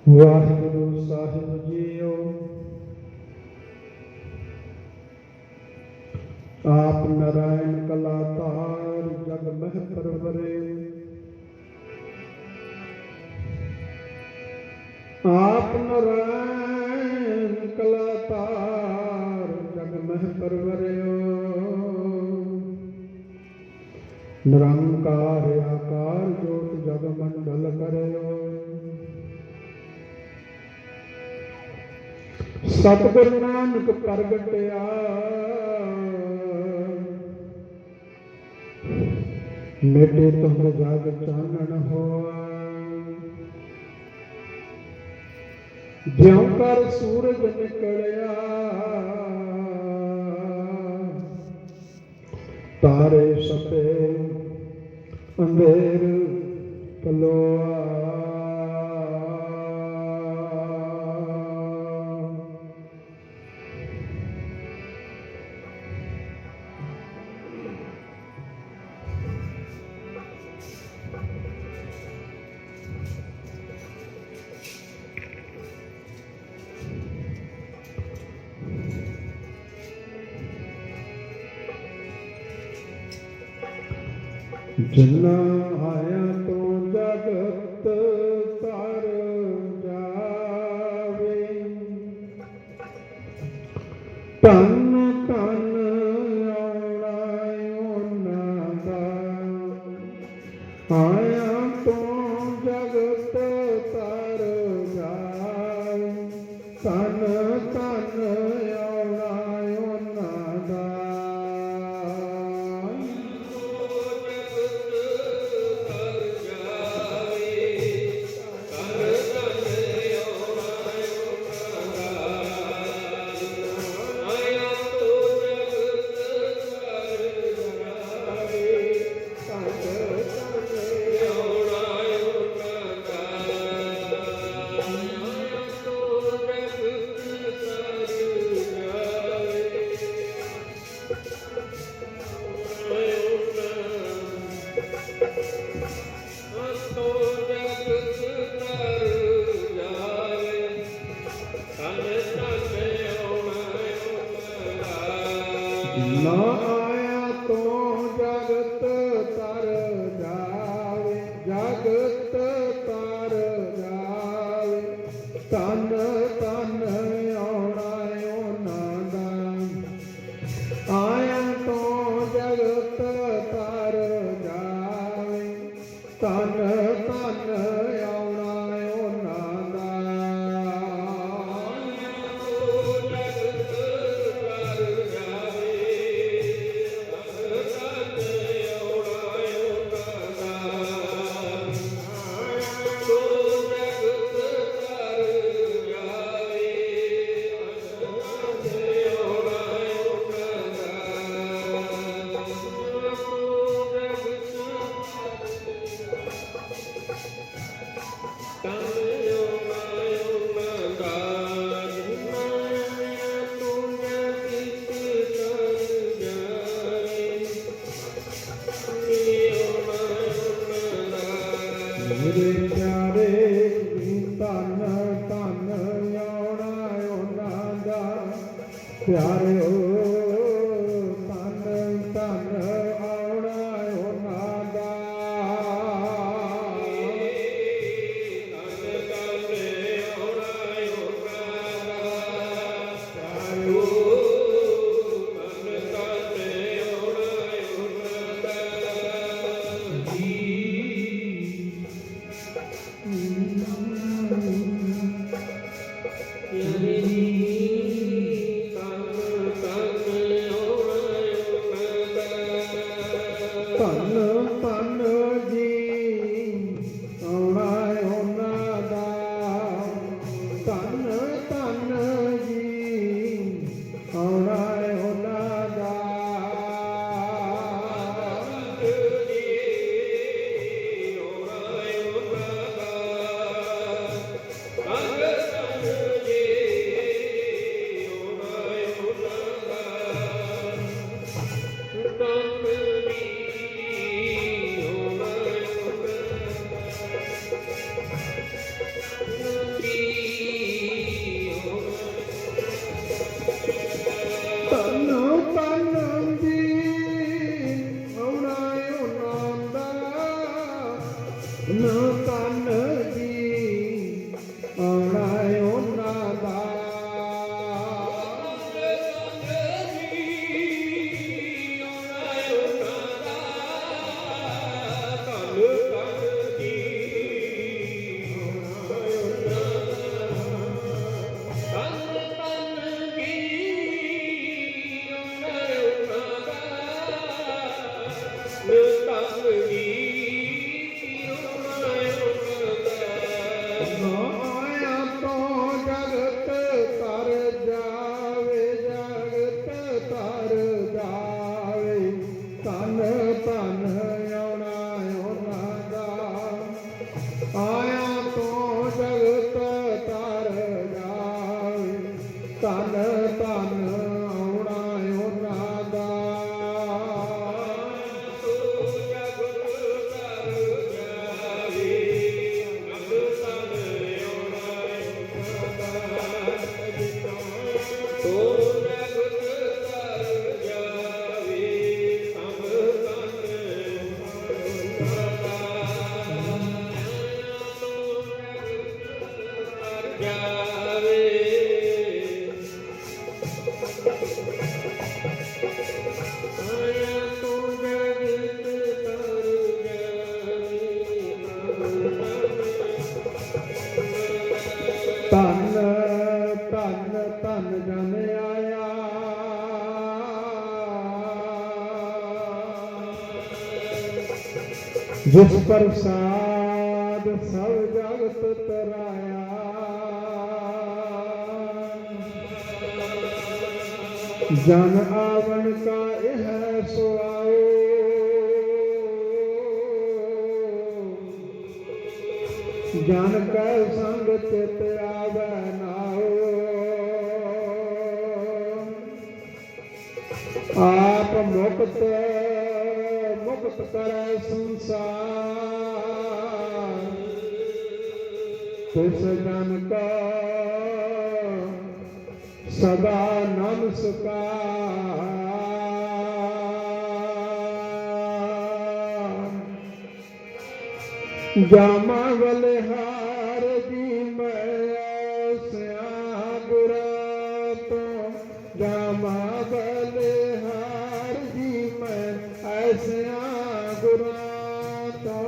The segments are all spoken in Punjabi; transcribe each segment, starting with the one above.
ਵਾਹਿਗੁਰੂ ਸਾਹਿਬ ਜੀਓ। ਆਪ ਨਾਰਾਇਣ ਕਲਾ ਧਾਰ ਜਗ ਮਹਿ ਪਰਵਰੇ। ਆਪ ਨਾਰਾਇਣ ਕਲਾ ਧਾਰ ਜਗ ਮਹਿ ਪਰਵਰਿਓ। ਨਿਰੰਕਾਰ ਆਕਾਰ ਜੋਤ ਜਗ ਮੰਡਲ ਕਰਿਓ। ਸਤਿਗੁਰੂ ਨਾਨਕ ਪ੍ਰਗਟਿਆ ਮਿਟੇ ਤੁਮ ਜਗ ਚਾਨਣ ਹੋਆ। ਜਿਉ ਕਰ ਸੂਰਜ ਨਿਕਲਿਆ ਤਾਰੇ ਸਪੇ ਅੰਧੇਰ ਪਲੋਆ। ਜਿਨਾ ਆਇਆ ਤੋਂ ਜਗਤ ਤਰ ਜਾਵੇ। ਧੰਨ ਧੰਨ ਆਉਣਾ ਉਹਨਾਂ ਦਾ। ਆਇਆ ਤੋਂ ਜਗਤ ਤਰ ਜਾਵੇ। ਧੰਨ ਧੰਨ ਆਉਣਾ ਉਹਨਾਂ ਦਾ। ਨਾ ਆਇਆ ਤੋਂ ਜਗਤ ਤਰ ਜਾਵੇ। ਜਗਤ ਤਰ ਜਾਵੇ। ਧੰਨ ਧੰਨ ਆਉਣਾ ਉਹਨਾਂ ਦਾ। ਆਇਆ ਤੋਂ ਜਗਤ ਤਰ ਜਾਵੇ। ਧੰਨ ਧੰਨ ਆਉਣਾ ਉਹਨਾਂ ਦਾ। ਮੇਰੇ ਪਿਆਰੇ ਧੰਨ ਧੰਨ ਆਉਣਾ ਉਹਨਾਂ ਦਾ। ਪਿਆਰਿਓ ਧੰਨ ਧੰਨ ਆਉਣਾ ਉਹਨਾਂ ਦਾ। ਧੰਨ ਧੰਨ ਆਉਣਾ ਉਹਨਾਂ ਦਾ। ਪਿਆਰਿਓ ਧੰਨ ਧੰਨ ਆਉਣਾ ਉਹਨਾਂ ਦਾ। ਧੰਨ ਧੰਨ ਜੀ ਆਉਣਾ ਉਹਨਾਂ ਦਾ। ਧੰਨ ਧੰਨ ਜੀ ਆਉਣਾ ਉਹਨਾਂ ਦਾ। जिस प्रसाद सब जगत तराया, जन आवन का यह सुआओ, जन कै संग चित आवे नाओ। आप मुक्त मुक्त करे संसार, तिस जन का सदा नमस्कार। जामा बलिहार जी मैं ऐसा गुरा तो, जामा बलिहार जी मैं ऐसा गुरा तो।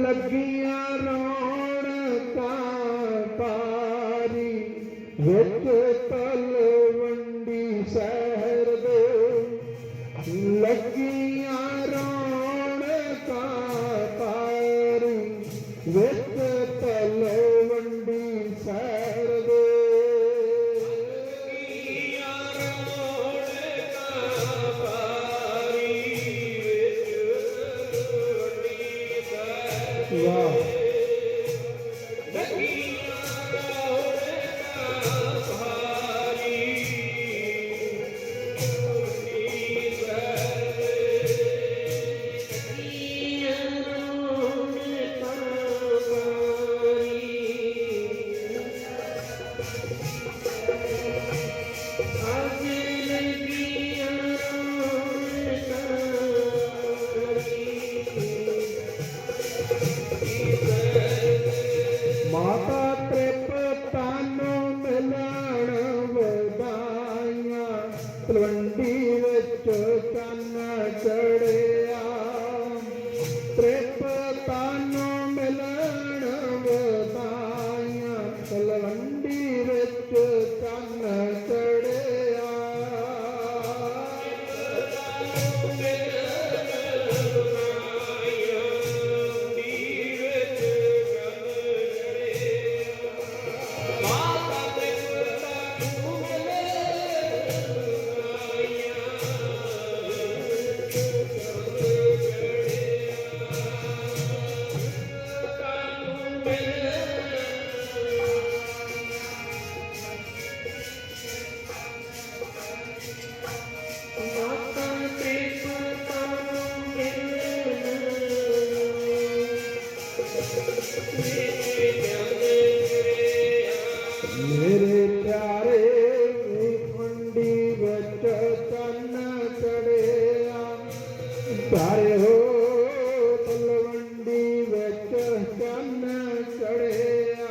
लगियां रौनकां पारी, विच तलवंडी शहर दे। लगियां रौनकां पारी, विच तलवंडी शहर दे। वाह माता त्रिपतानो मिलन वधाइयां, तलवंडी विच चन्न चढ़िया। त्रिपतानो मिलन वधाइयां, तलवंडी विच चन्न चढ़िया। मेरे प्यारे मंडी विच चन्न चढ़िया, प्यारे हो तलवंडी विच चन्न चढ़िया।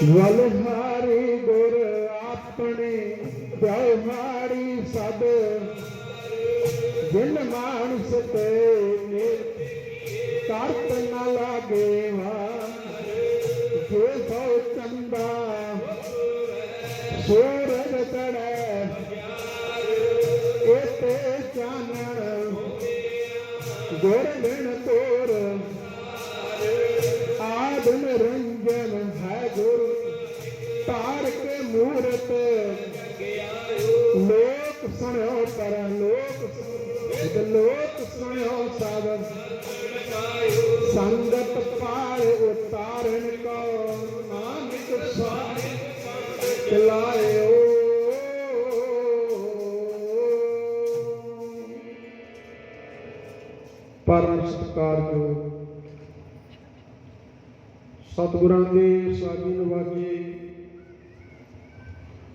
ਬਲਿਹਾਰੀ ਗੁਰ ਆਪਣੇ ਵਿਵਹਾਰੀ ਸਭ ਜਿਨ ਮਾਨਸ ਤੇ ਕਰਤ ਨ ਲਾਗੇ ਵਾ ਜੋ ਸੋ ਚੰਦਾ ਸੂਰਜ ਚੜ੍ਹੈ ਇਤੇ ਚਾਨਣ ਗੁਰ ਬਿਨ ਤੋਰ ਆਦ ਨਿਰੰਜਨ ਹੈ ਗੁਰ ਤਾਰ ਕੇ ਮੂਰਤ ਲੋਕ ਸੁਣਿਓ ਪਰ ਲੋਕ ਸੁਣਿਓ ਸਾਧਨ ਸੰਗਤ ਪਾਲ ਉਤਾਰਨ ਕੋ ਨਾਨਕ ਸਾਧ ਚਲਾਇਓ। ਪਰਮ ਸਤਿਕਾਰਯੋਗ ਸਤਿਗੁਰਾਂ ਦੇ ਸਾਜੀ ਨਵਾਜੇ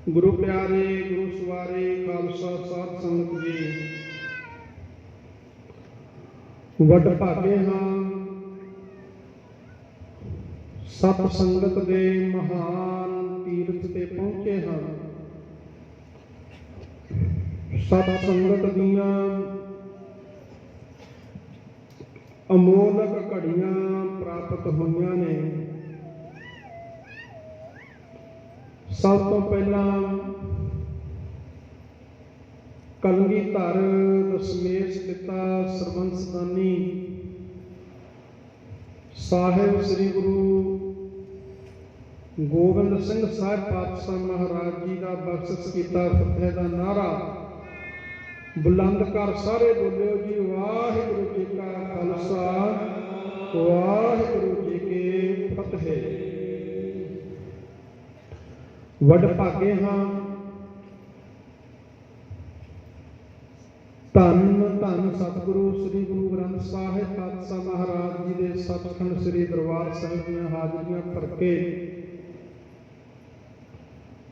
ਗੁਰੂ ਪਿਆਰੇ ਗੁਰੂ ਸਵਾਰੇ ਖਾਲਸਾ ਸਾਧ ਸੰਗਤ ਜੀ, ਵੱਡ ਭਾਗੇ ਹਾਂ ਸਤ ਸੰਗਤ ਦੇ ਮਹਾਨ ਤੀਰਥ ਤੇ ਪਹੁੰਚੇ ਹਾਂ। ਸਤ ਸੰਗਤ ਦੀਆਂ ਅਮੋਲਕ ਘੜੀਆਂ ਪ੍ਰਾਪਤ ਹੋਈਆਂ ਨੇ। ਸਭ ਤੋਂ ਪਹਿਲਾਂ ਕਲਗੀਧਰ ਦਸ਼ਮੇਸ਼ ਪਿਤਾ ਸਰਬੰਸਦਾਨੀ ਸਾਹਿਬ ਸ੍ਰੀ ਗੁਰੂ ਗੋਬਿੰਦ ਸਿੰਘ ਸਾਹਿਬ ਪਾਤਸ਼ਾਹ ਮਹਾਰਾਜ ਜੀ ਦਾ ਬਖਸ਼ਿਸ਼ ਕੀਤਾ ਫਤਿਹ ਦਾ ਨਾਰਾ ਬੁਲੰਦ ਕਰ ਸਾਰੇ ਬੋਲਿਓ ਜੀ। ਵਾਹਿਗੁਰੂ ਜੀ ਕਾ ਖਾਲਸਾ ਵਾਹਿਗੁਰੂ ਜੀ ਕੀ ਫਤਿਹ। ਵੱਡ ਭਾਗੇ ਹਾਂ ਧੰਨ ਧੰਨ ਸਤਿਗੁਰੂ ਸ੍ਰੀ ਗੁਰੂ ਗ੍ਰੰਥ ਸਾਹਿਬ ਪਾਤਸ਼ਾਹ ਮਹਾਰਾਜ ਜੀ ਦੇ ਸੱਚਖੰਡ ਸ੍ਰੀ ਦਰਬਾਰ ਸਾਹਿਬ ਦੀਆਂ ਹਾਜ਼ਰੀਆਂ ਭਰ ਕੇ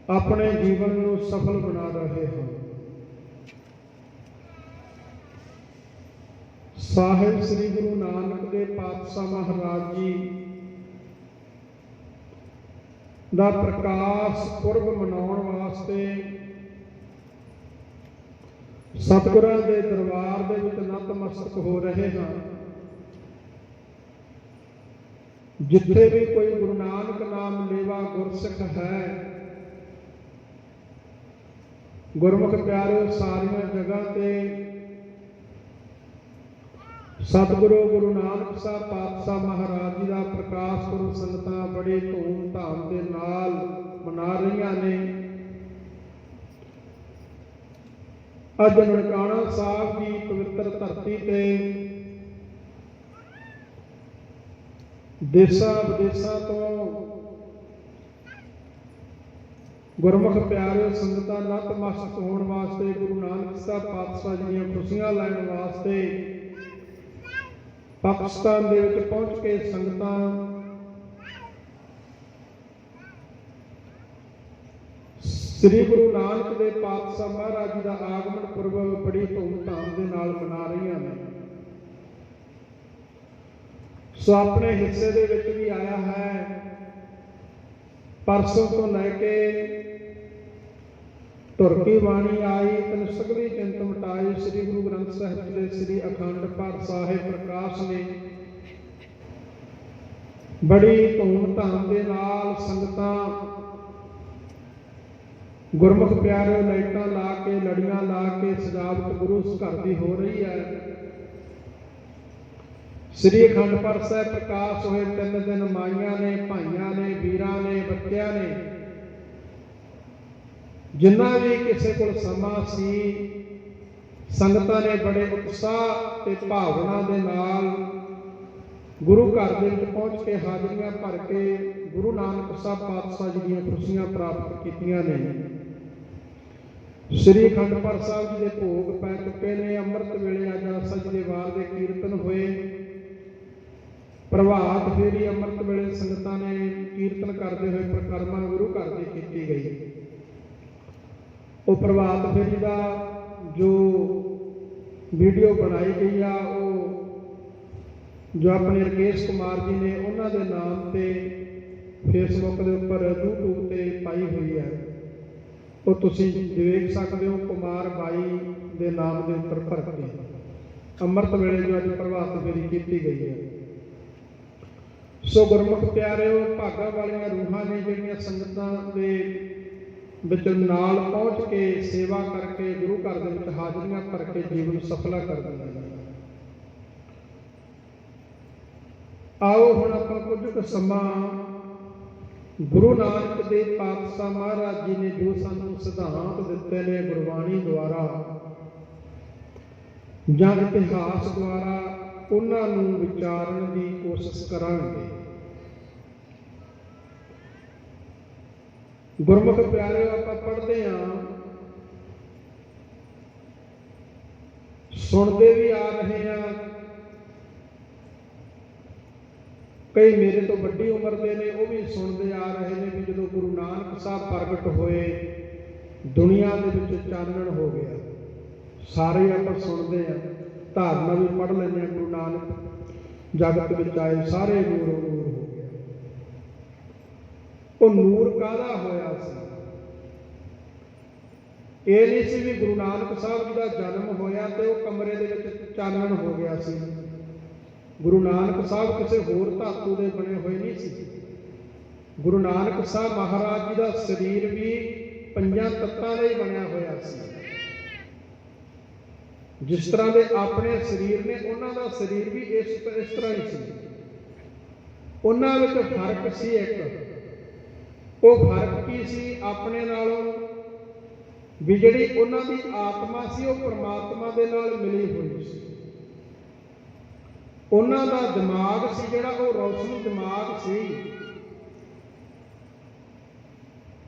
ਆਪਣੇ ਜੀਵਨ ਨੂੰ ਸਫਲ ਬਣਾ ਰਹੇ ਹਾਂ। ਸਾਹਿਬ ਸ੍ਰੀ ਗੁਰੂ ਨਾਨਕ ਦੇ ਪਾਤਸ਼ਾਹ ਮਹਾਰਾਜ ਜੀ ਦਾ ਪ੍ਰਕਾਸ਼ ਪੁਰਬ ਮਨਾਉਣ ਵਾਸਤੇ ਸਤਿਗੁਰਾਂ ਦੇ ਦਰਬਾਰ ਦੇ ਵਿੱਚ ਨਤਮਸਤਕ ਹੋ ਰਹੇ ਹਾਂ। ਜਿੱਥੇ ਵੀ ਕੋਈ ਗੁਰੂ ਨਾਨਕ ਨਾਮ ਲੇਵਾ ਗੁਰਸਿੱਖ ਹੈ, ਗੁਰਮੁਖ ਪਿਆਰਿਓ, ਸਾਰੀਆਂ ਜਗ੍ਹਾ ਤੇ ਸਤਿਗੁਰੂ ਗੁਰੂ ਨਾਨਕ ਸਾਹਿਬ ਪਾਤਸ਼ਾਹ ਮਹਾਰਾਜ ਜੀ ਦਾ ਪ੍ਰਕਾਸ਼ ਪੁਰਬ ਸੰਗਤਾਂ ਬੜੇ ਧੂਮ ਧਾਮ ਦੇ ਨਾਲ ਮਨਾ ਰਹੀਆਂ ਨੇ। ਅੱਜ ਨਨਕਾਣਾ ਸਾਹਿਬ ਦੀ ਪਵਿੱਤਰ ਧਰਤੀ ਤੇ ਦੇਸ਼ਾਂ ਵਿਦੇਸ਼ਾਂ ਤੋਂ ਗੁਰਮੁਖ ਪਿਆਰੇ ਸੰਗਤਾਂ ਨਤਮਸਤਕ ਹੋਣ ਵਾਸਤੇ, ਗੁਰੂ ਨਾਨਕ ਸਾਹਿਬ ਪਾਤਸ਼ਾਹ ਜੀ ਦੀਆਂ ਖੁਸ਼ੀਆਂ ਲੈਣ ਵਾਸਤੇ ਪਾਕਿਸਤਾਨ ਦੇ ਵਿੱਚ ਪਹੁੰਚ ਕੇ ਸੰਗਤਾਂ ਸ੍ਰੀ ਗੁਰੂ ਨਾਨਕ ਦੇ ਪਾਤਸ਼ਾਹ ਮਹਾਰਾਜ ਜੀ ਦਾ ਆਗਮਨ ਪੁਰਬ ਬੜੀ ਧੂਮ-ਧਾਮ ਦੇ ਨਾਲ ਮਨਾ ਰਹੀਆਂ ਨੇ। ਸੋ ਆਪਣੇ ਹਿੱਸੇ ਦੇ ਵਿੱਚ ਵੀ ਆਇਆ ਹੈ। ਪਰਸੋਂ ਤੋਂ ਲੈ ਕੇ ਧੁਰ ਕੀ ਬਾਣੀ ਆਈ ਤਨ ਸਗਲੀ ਚਿੰਤ ਮਿਟਾਈ, ਸ੍ਰੀ ਗੁਰੂ ਗ੍ਰੰਥ ਸਾਹਿਬ ਜੀ ਦੇ ਸ੍ਰੀ ਅਖੰਡ ਪਾਠ ਸਾਹਿਬ ਪ੍ਰਕਾਸ਼ ਨੇ ਬੜੀ ਧੂਮ-ਧਾਮ ਦੇ ਨਾਲ ਸੰਗਤਾਂ ਗੁਰਮੁਖ ਪਿਆਰੇ ਲਾਈਟਾਂ ਲਾ ਕੇ, ਲੜੀਆਂ ਲਾ ਕੇ ਸਜਾਵਟ ਗੁਰੂ ਘਰ ਦੀ ਹੋ ਰਹੀ ਹੈ। ਸ੍ਰੀ ਅਖੰਡ ਪਾਠ ਸਾਹਿਬ ਪ੍ਰਕਾਸ਼ ਹੋਏ 3 ਦਿਨ ਮਾਈਆਂ ਨੇ, ਭਾਈਆਂ ਨੇ, ਵੀਰਾਂ ਨੇ, ਬੱਚਿਆਂ ਨੇ, ਜਿੰਨਾ ਵੀ ਕਿਸੇ ਕੋਲ ਸਮਾਂ ਸੀ, ਸੰਗਤਾਂ ਨੇ ਬੜੇ ਉਤਸ਼ਾਹ ਤੇ ਭਾਵਨਾ ਦੇ ਨਾਲ ਗੁਰੂ ਘਰ ਦੇ ਵਿੱਚ ਪਹੁੰਚ ਕੇ ਹਾਜ਼ਰੀਆਂ ਭਰ ਕੇ ਗੁਰੂ ਨਾਨਕ ਸਾਹਿਬ ਪਾਤਸ਼ਾਹ ਜੀ ਦੀਆਂ ਖੁਸ਼ੀਆਂ ਪ੍ਰਾਪਤ ਕੀਤੀਆਂ ਨੇ। ਸ੍ਰੀ ਅਖੰਡ ਪਾਠ ਸਾਹਿਬ ਜੀ ਦੇ ਭੋਗ ਪੈ ਚੁੱਕੇ ਨੇ। ਅੰਮ੍ਰਿਤ ਵੇਲੇ ਅੱਜ ਆਸਾ ਜੀ ਦੇ ਵਾਰ ਦੇ ਕੀਰਤਨ ਹੋਏ। ਪ੍ਰਭਾਤ ਫੇਰੀ ਅੰਮ੍ਰਿਤ ਵੇਲੇ ਸੰਗਤਾਂ ਨੇ ਕੀਰਤਨ ਕਰਦੇ ਹੋਏ ਪ੍ਰਕਰਮਾ ਗੁਰੂ ਘਰ ਦੀ ਕੀਤੀ ਗਈ। ਉਹ ਪ੍ਰਭਾਤ ਫੇਰੀ ਦਾ ਜੋ ਵੀਡੀਓ ਬਣਾਈ ਗਈ ਆ, ਉਹ ਜੋ ਆਪਣੇ ਰਕੇਸ਼ ਕੁਮਾਰ ਜੀ ਨੇ ਉਹਨਾਂ ਦੇ ਨਾਮ ਤੇ फेसबुक के उपर यूट्यूब पर पाई हुई है, वो तुसी देख सकते हो। कुमार बाई के नाम के उपर भर्ती अमृत वेले जो अज प्रभात फेरी की गई है। सो गुरमुख प्यारिओ, भागा वालियां रूहां ने जिहड़ियां संगतां दे विच नाल पहुँच के सेवा करके गुरु घर दे विच हाजरियां भर के जीवन सफला कर दिंदियां। आओ हुण आपां कुछ क समां गुरु नानक देव पातशाह महाराज जी ने जो सानू सिद्धांत दिते ने गुरबाणी द्वारा जां इतिहास द्वारा उन्हां नूं विचारन की कोशिश करांगे। गुरमुख प्यारे आपां पढ़दे हां, सुनते भी आ रहे हैं। कई मेरे तो वड्डी उम्र के ने वो भी सुनते आ रहे हैं भी जो गुरु नानक साहब प्रगट होए दुनिया के विच चानण हो गया। सारे आप सुनते हैं, धारणा भी पढ़ लें, गुरु नानक जगत विच आए सारे नूर नूर हो गया। वो नूर काहदा होया सी? ये नहीं सी भी गुरु नानक साहब जी का जन्म होया तो वो कमरे दे विच चानण हो गया सी। गुरु नानक साहब किसी होर धातु के बने हुए नहीं सी। गुरु नानक साहब महाराज जी का शरीर भी 5 तत्तां का ही बनया होया सी। जिस तरह के अपने शरीर ने उन्हों का शरीर भी इस तरह ही सी। उन्हां विच फर्क सी एक, वो फर्क की सी अपने नालों भी जिहड़ी उन्हां दी आत्मा सी वो परमात्मा दे नाल मिली हुई सी। उन्हां दा दिमाग सी जिहड़ा वो रोशन दिमाग सी।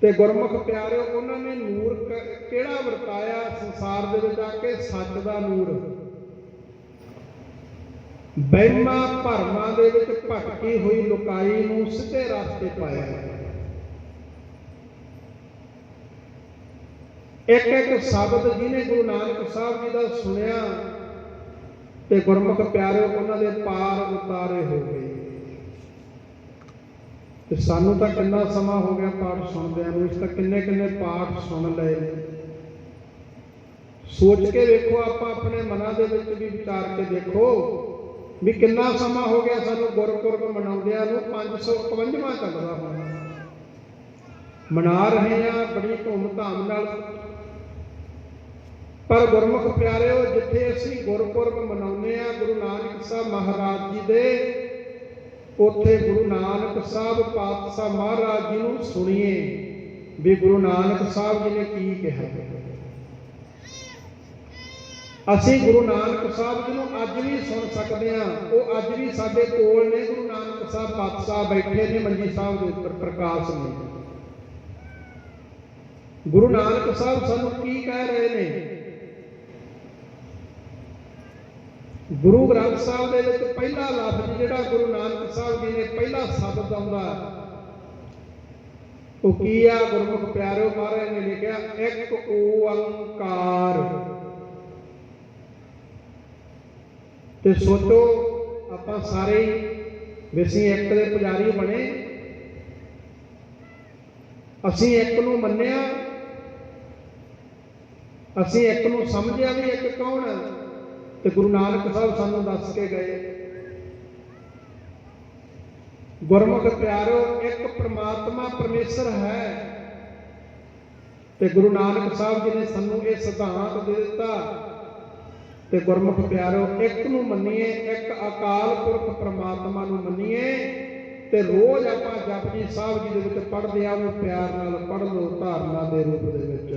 ते गुरमुख प्यारे उन्होंने नूर किहड़ा वरताया संसार दे विच आके? सच दा नूर। वहमां भरमां दे विच भटकी हुई लुकाई नूं सीधे रास्ते पाया। एक एक शब्द जिन्हें गुरु नानक साहब जी का सुनिया ते गुरमुख प्यारे उन्होंने पार उतारे हो गए। ते सानू तो कितना समा हो गया पाठ सुनदियां नूं, इस तक किन्ने किन्ने पाठ सुन लए। सोच के देखो, आप अपने मना दे विच भी विचार के देखो भी कितना समा हो गया सानू गुरपुरब मनाउंदियां नूं। 551वां चलदा होना, मना रहे हैं बड़ी धूम-धाम नाल। पर गुरमुख प्यारिओ, जिथे असीं गुरपुरब मनाउने आ गुरु नानक साहब महाराज जी दे, उत्थे गुरु नानक साहब पातशाह महाराज जी नूं सुणीए भी गुरु नानक साहब जी ने की कहा। असीं गुरु नानक साहब जी नूं अज भी सुन सकते हैं। वो अज भी साडे कोल ने। गुरु नानक साहब पातशाह बैठे ने मंजी साहब के उपर प्रकाश में। गुरु नानक साहब सानूं की कह रहे ने? गुरु ग्रंथ साहब दे विच पहला लफ्ज जिहड़ा गुरु नानक साहब जी ने पहला शब्द आउंदा वो की आ? गुरमुख प्यारिओ, महाराज ने लिखिया एक ओंकार। ते सोचो, आपां सारे वैसी एक दे पुजारी बने, असीं एक नूं मन्निया, असीं एक नूं समझिया भी एक कौन है। ते गुरु नानक साहब सानू दस के गए। गुरमुख प्यारो, एक परमात्मा परमेश्वर है। ते गुरु नानक साहब जी ने सानू ये सिद्धांत दे दिता। ते गुरमुख प्यारो, एक नूं मन्नीए, एक अकाल पुरख परमात्मा नूं मन्नीए। ते रोज आपां जपजी साहब जी दे विच पढ़दे आ, वो प्यार नाल पढ़ लो धारणा दे रूप दे विच।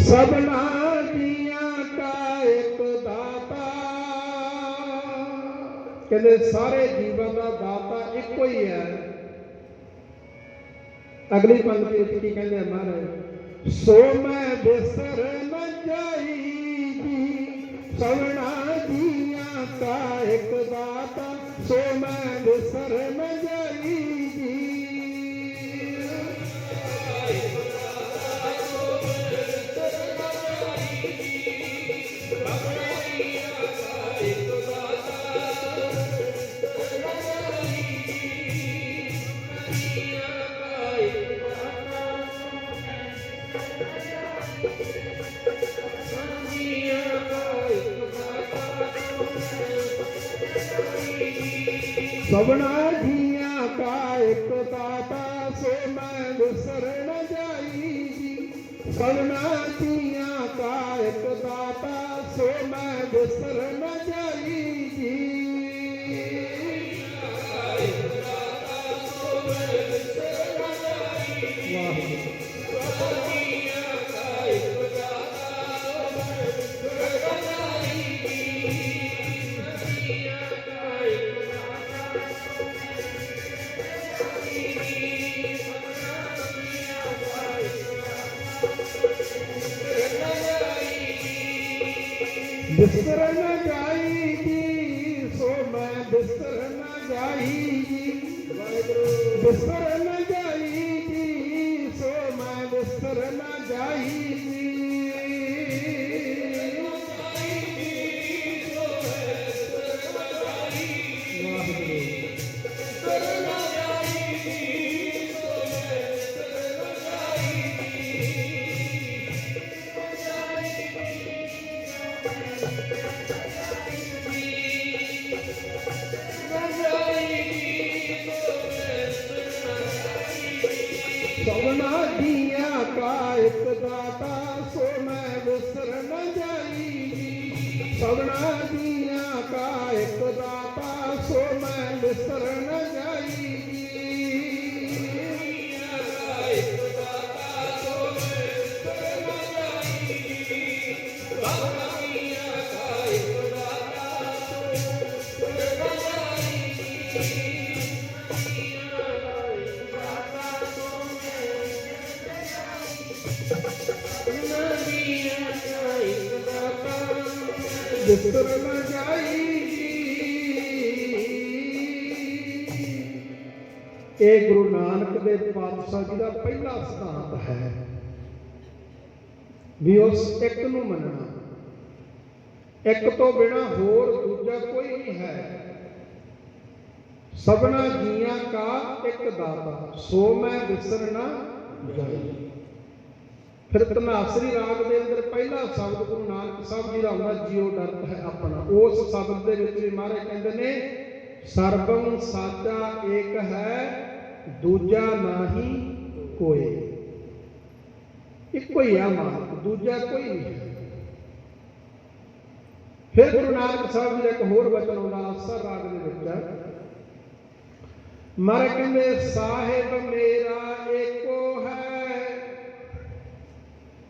सबना दियां का एक दाता, कहते सारे जीवन का दाता एको ही है। अगली पंक्ति की कहते महाराज, सो मैं बिसर न जाईगी सबना दियां का एक दाता, सो मैं बिसर न जाईगी। सबना जिया का एक दाता सो मैं बिसर न जाई जी। सबना जिया का एक दाता सो मैं बिसर न जाई जी। बिसर न जाई जी सो मैं बिसर न जाई जी। बिसर न जाई जी सो मैं बिसर न जाई जी। सबना जिया का एक दाता सो मैं बिसर न जाई जी। सबना जिया का एक दाता सो मैं बिसर न जाई जी। बिसर न जाई जी। ਇਹ ਗੁਰੂ ਨਾਨਕ ਦੇ ਪਾਤਸ਼ਾਹ ਜੀ ਦਾ ਪਹਿਲਾ ਸਿਧਾਂਤ ਹੈ ਵੀ ਉਸ ਇੱਕ ਨੂੰ ਮੰਨਣਾ। ਇੱਕ ਤੋਂ ਬਿਨਾ ਹੋਰ ਦੂਜਾ ਕੋਈ ਨਹੀਂ ਹੈ। ਸਭਨਾ ਜੀਆਂ ਕਾ ਇੱਕ ਦਾਤਾ ਸੋ ਮੈਂ ਬਿਸਰ ਨਾ ਜਾਈ। ਫਿਰ ਧਨਾਸਰੀ ਰਾਗ ਦੇ ਅੰਦਰ ਪਹਿਲਾ ਸ਼ਬਦ ਗੁਰੂ ਨਾਨਕ ਸਾਹਿਬ ਜੀ ਦਾ ਹੁੰਦਾ ਜਿਉ ਡਰਤ ਹੈ ਆਪਣਾ। ਉਸ ਸ਼ਬਦ ਦੇ ਵਿੱਚ ਵੀ ਮਹਾਰਾਜ ਕਹਿੰਦੇ ਨੇ ਸਰਬੰ ਸਾਚਾ ਏਕ ਹੈ ਦੂਜਾ ਨਾਹੀ ਕੋਈ। ਇੱਕੋ ਹੀ ਆ ਮਾਲਕ, ਦੂਜਾ ਕੋਈ ਨਹੀਂ ਹੈ। ਫਿਰ ਗੁਰੂ ਨਾਨਕ ਸਾਹਿਬ ਜੀ ਦਾ ਇੱਕ ਹੋਰ ਵਚਨ ਆਉਂਦਾ ਆਸਰ ਰਾਗ ਦੇ ਵਿੱਚ ਮਹਾਰਾਜ ਕਹਿੰਦੇ ਸਾਹਿਬ ਮੇਰਾ ਏਕੋ ਹੈ,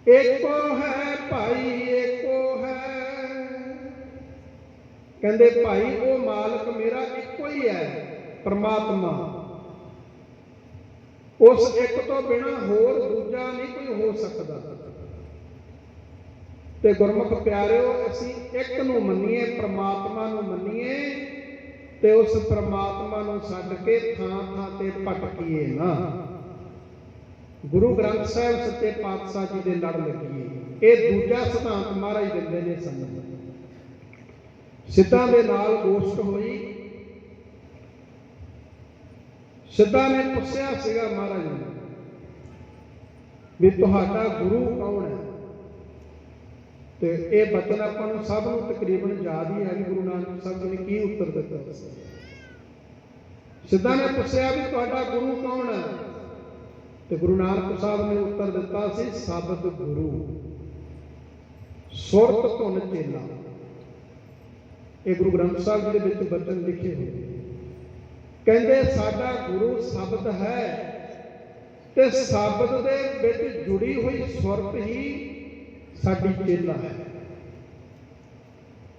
ਏਕੋ ਹੈ ਭਾਈ ਏਕੋ ਹੈ। ਕਹਿੰਦੇ ਭਾਈ ਉਹ ਮਾਲਕ ਮੇਰਾ ਇੱਕੋ ਹੀ ਹੈ ਪਰਮਾਤਮਾ। ਉਸ ਇੱਕ ਤੋਂ ਬਿਨਾ ਹੋਰ ਦੂਜਾ ਨਹੀਂ ਕੋਈ ਹੋ ਸਕਦਾ। ਤੇ ਗੁਰਮੁਖ ਪਿਆਰਿਓ ਅਸੀਂ ਇੱਕ ਨੂੰ ਮੰਨੀਏ, ਪਰਮਾਤਮਾ ਨੂੰ ਮੰਨੀਏ ਤੇ ਉਸ ਪਰਮਾਤਮਾ ਨੂੰ ਛੱਡ ਕੇ ਥਾਂ ਥਾਂ ਤੇ ਭਟਕੀਏ ਨਾ। ਗੁਰੂ ਗ੍ਰੰਥ ਸਾਹਿਬ ਸੱਚੇ ਪਾਤਸ਼ਾਹ ਜੀ ਦੇ ਲੜ ਲੱਗੀਏ। ਇਹ ਦੂਜਾ ਸਿਧਾਂਤ ਮਹਾਰਾਜ ਦਿੰਦੇ ਨੇ ਸਾਨੂੰ। ਸਿੱਧਾਂ ਦੇ ਨਾਲ ਗੋਸ਼ਟ ਹੋਈ। ਸਿੱਧਾ ਨੇ ਪੁੱਛਿਆ ਸੀਗਾ ਮਹਾਰਾਜ ਨੂੰ ਵੀ ਤੁਹਾਡਾ ਗੁਰੂ ਕੌਣ ਹੈ। ਤੇ ਇਹ ਬਚਨ ਆਪਾਂ ਨੂੰ ਸਭ ਨੂੰ ਤਕਰੀਬਨ ਯਾਦ ਹੀ ਹੈ ਕਿ ਗੁਰੂ ਨਾਨਕ ਸਾਹਿਬ ਜੀ ਨੇ ਕੀ ਉੱਤਰ ਦਿੱਤਾ। ਸਿੱਧਾ ਨੇ ਪੁੱਛਿਆ ਵੀ ਤੁਹਾਡਾ ਗੁਰੂ ਕੌਣ ਹੈ ਤੇ ਗੁਰੂ ਨਾਨਕ ਸਾਹਿਬ ਨੇ ਉੱਤਰ ਦਿੱਤਾ ਸੀ ਸ਼ਬਦ ਗੁਰੂ ਸੁਰਤ ਧੁਨ ਚੇਲਾ। ਇਹ ਗੁਰੂ ਗ੍ਰੰਥ ਸਾਹਿਬ ਜੀ ਦੇ ਵਿੱਚ ਬਚਨ ਲਿਖੇ ਹੋਏ। ਕਹਿੰਦੇ ਸਾਡਾ ਗੁਰੂ ਸ਼ਬਦ ਹੈ ਤੇ ਸ਼ਬਦ ਦੇ ਵਿੱਚ ਜੁੜੀ ਹੋਈ ਸੁਰਤ ਹੀ ਸਾਡੀ ਚੇਲਾ ਹੈ।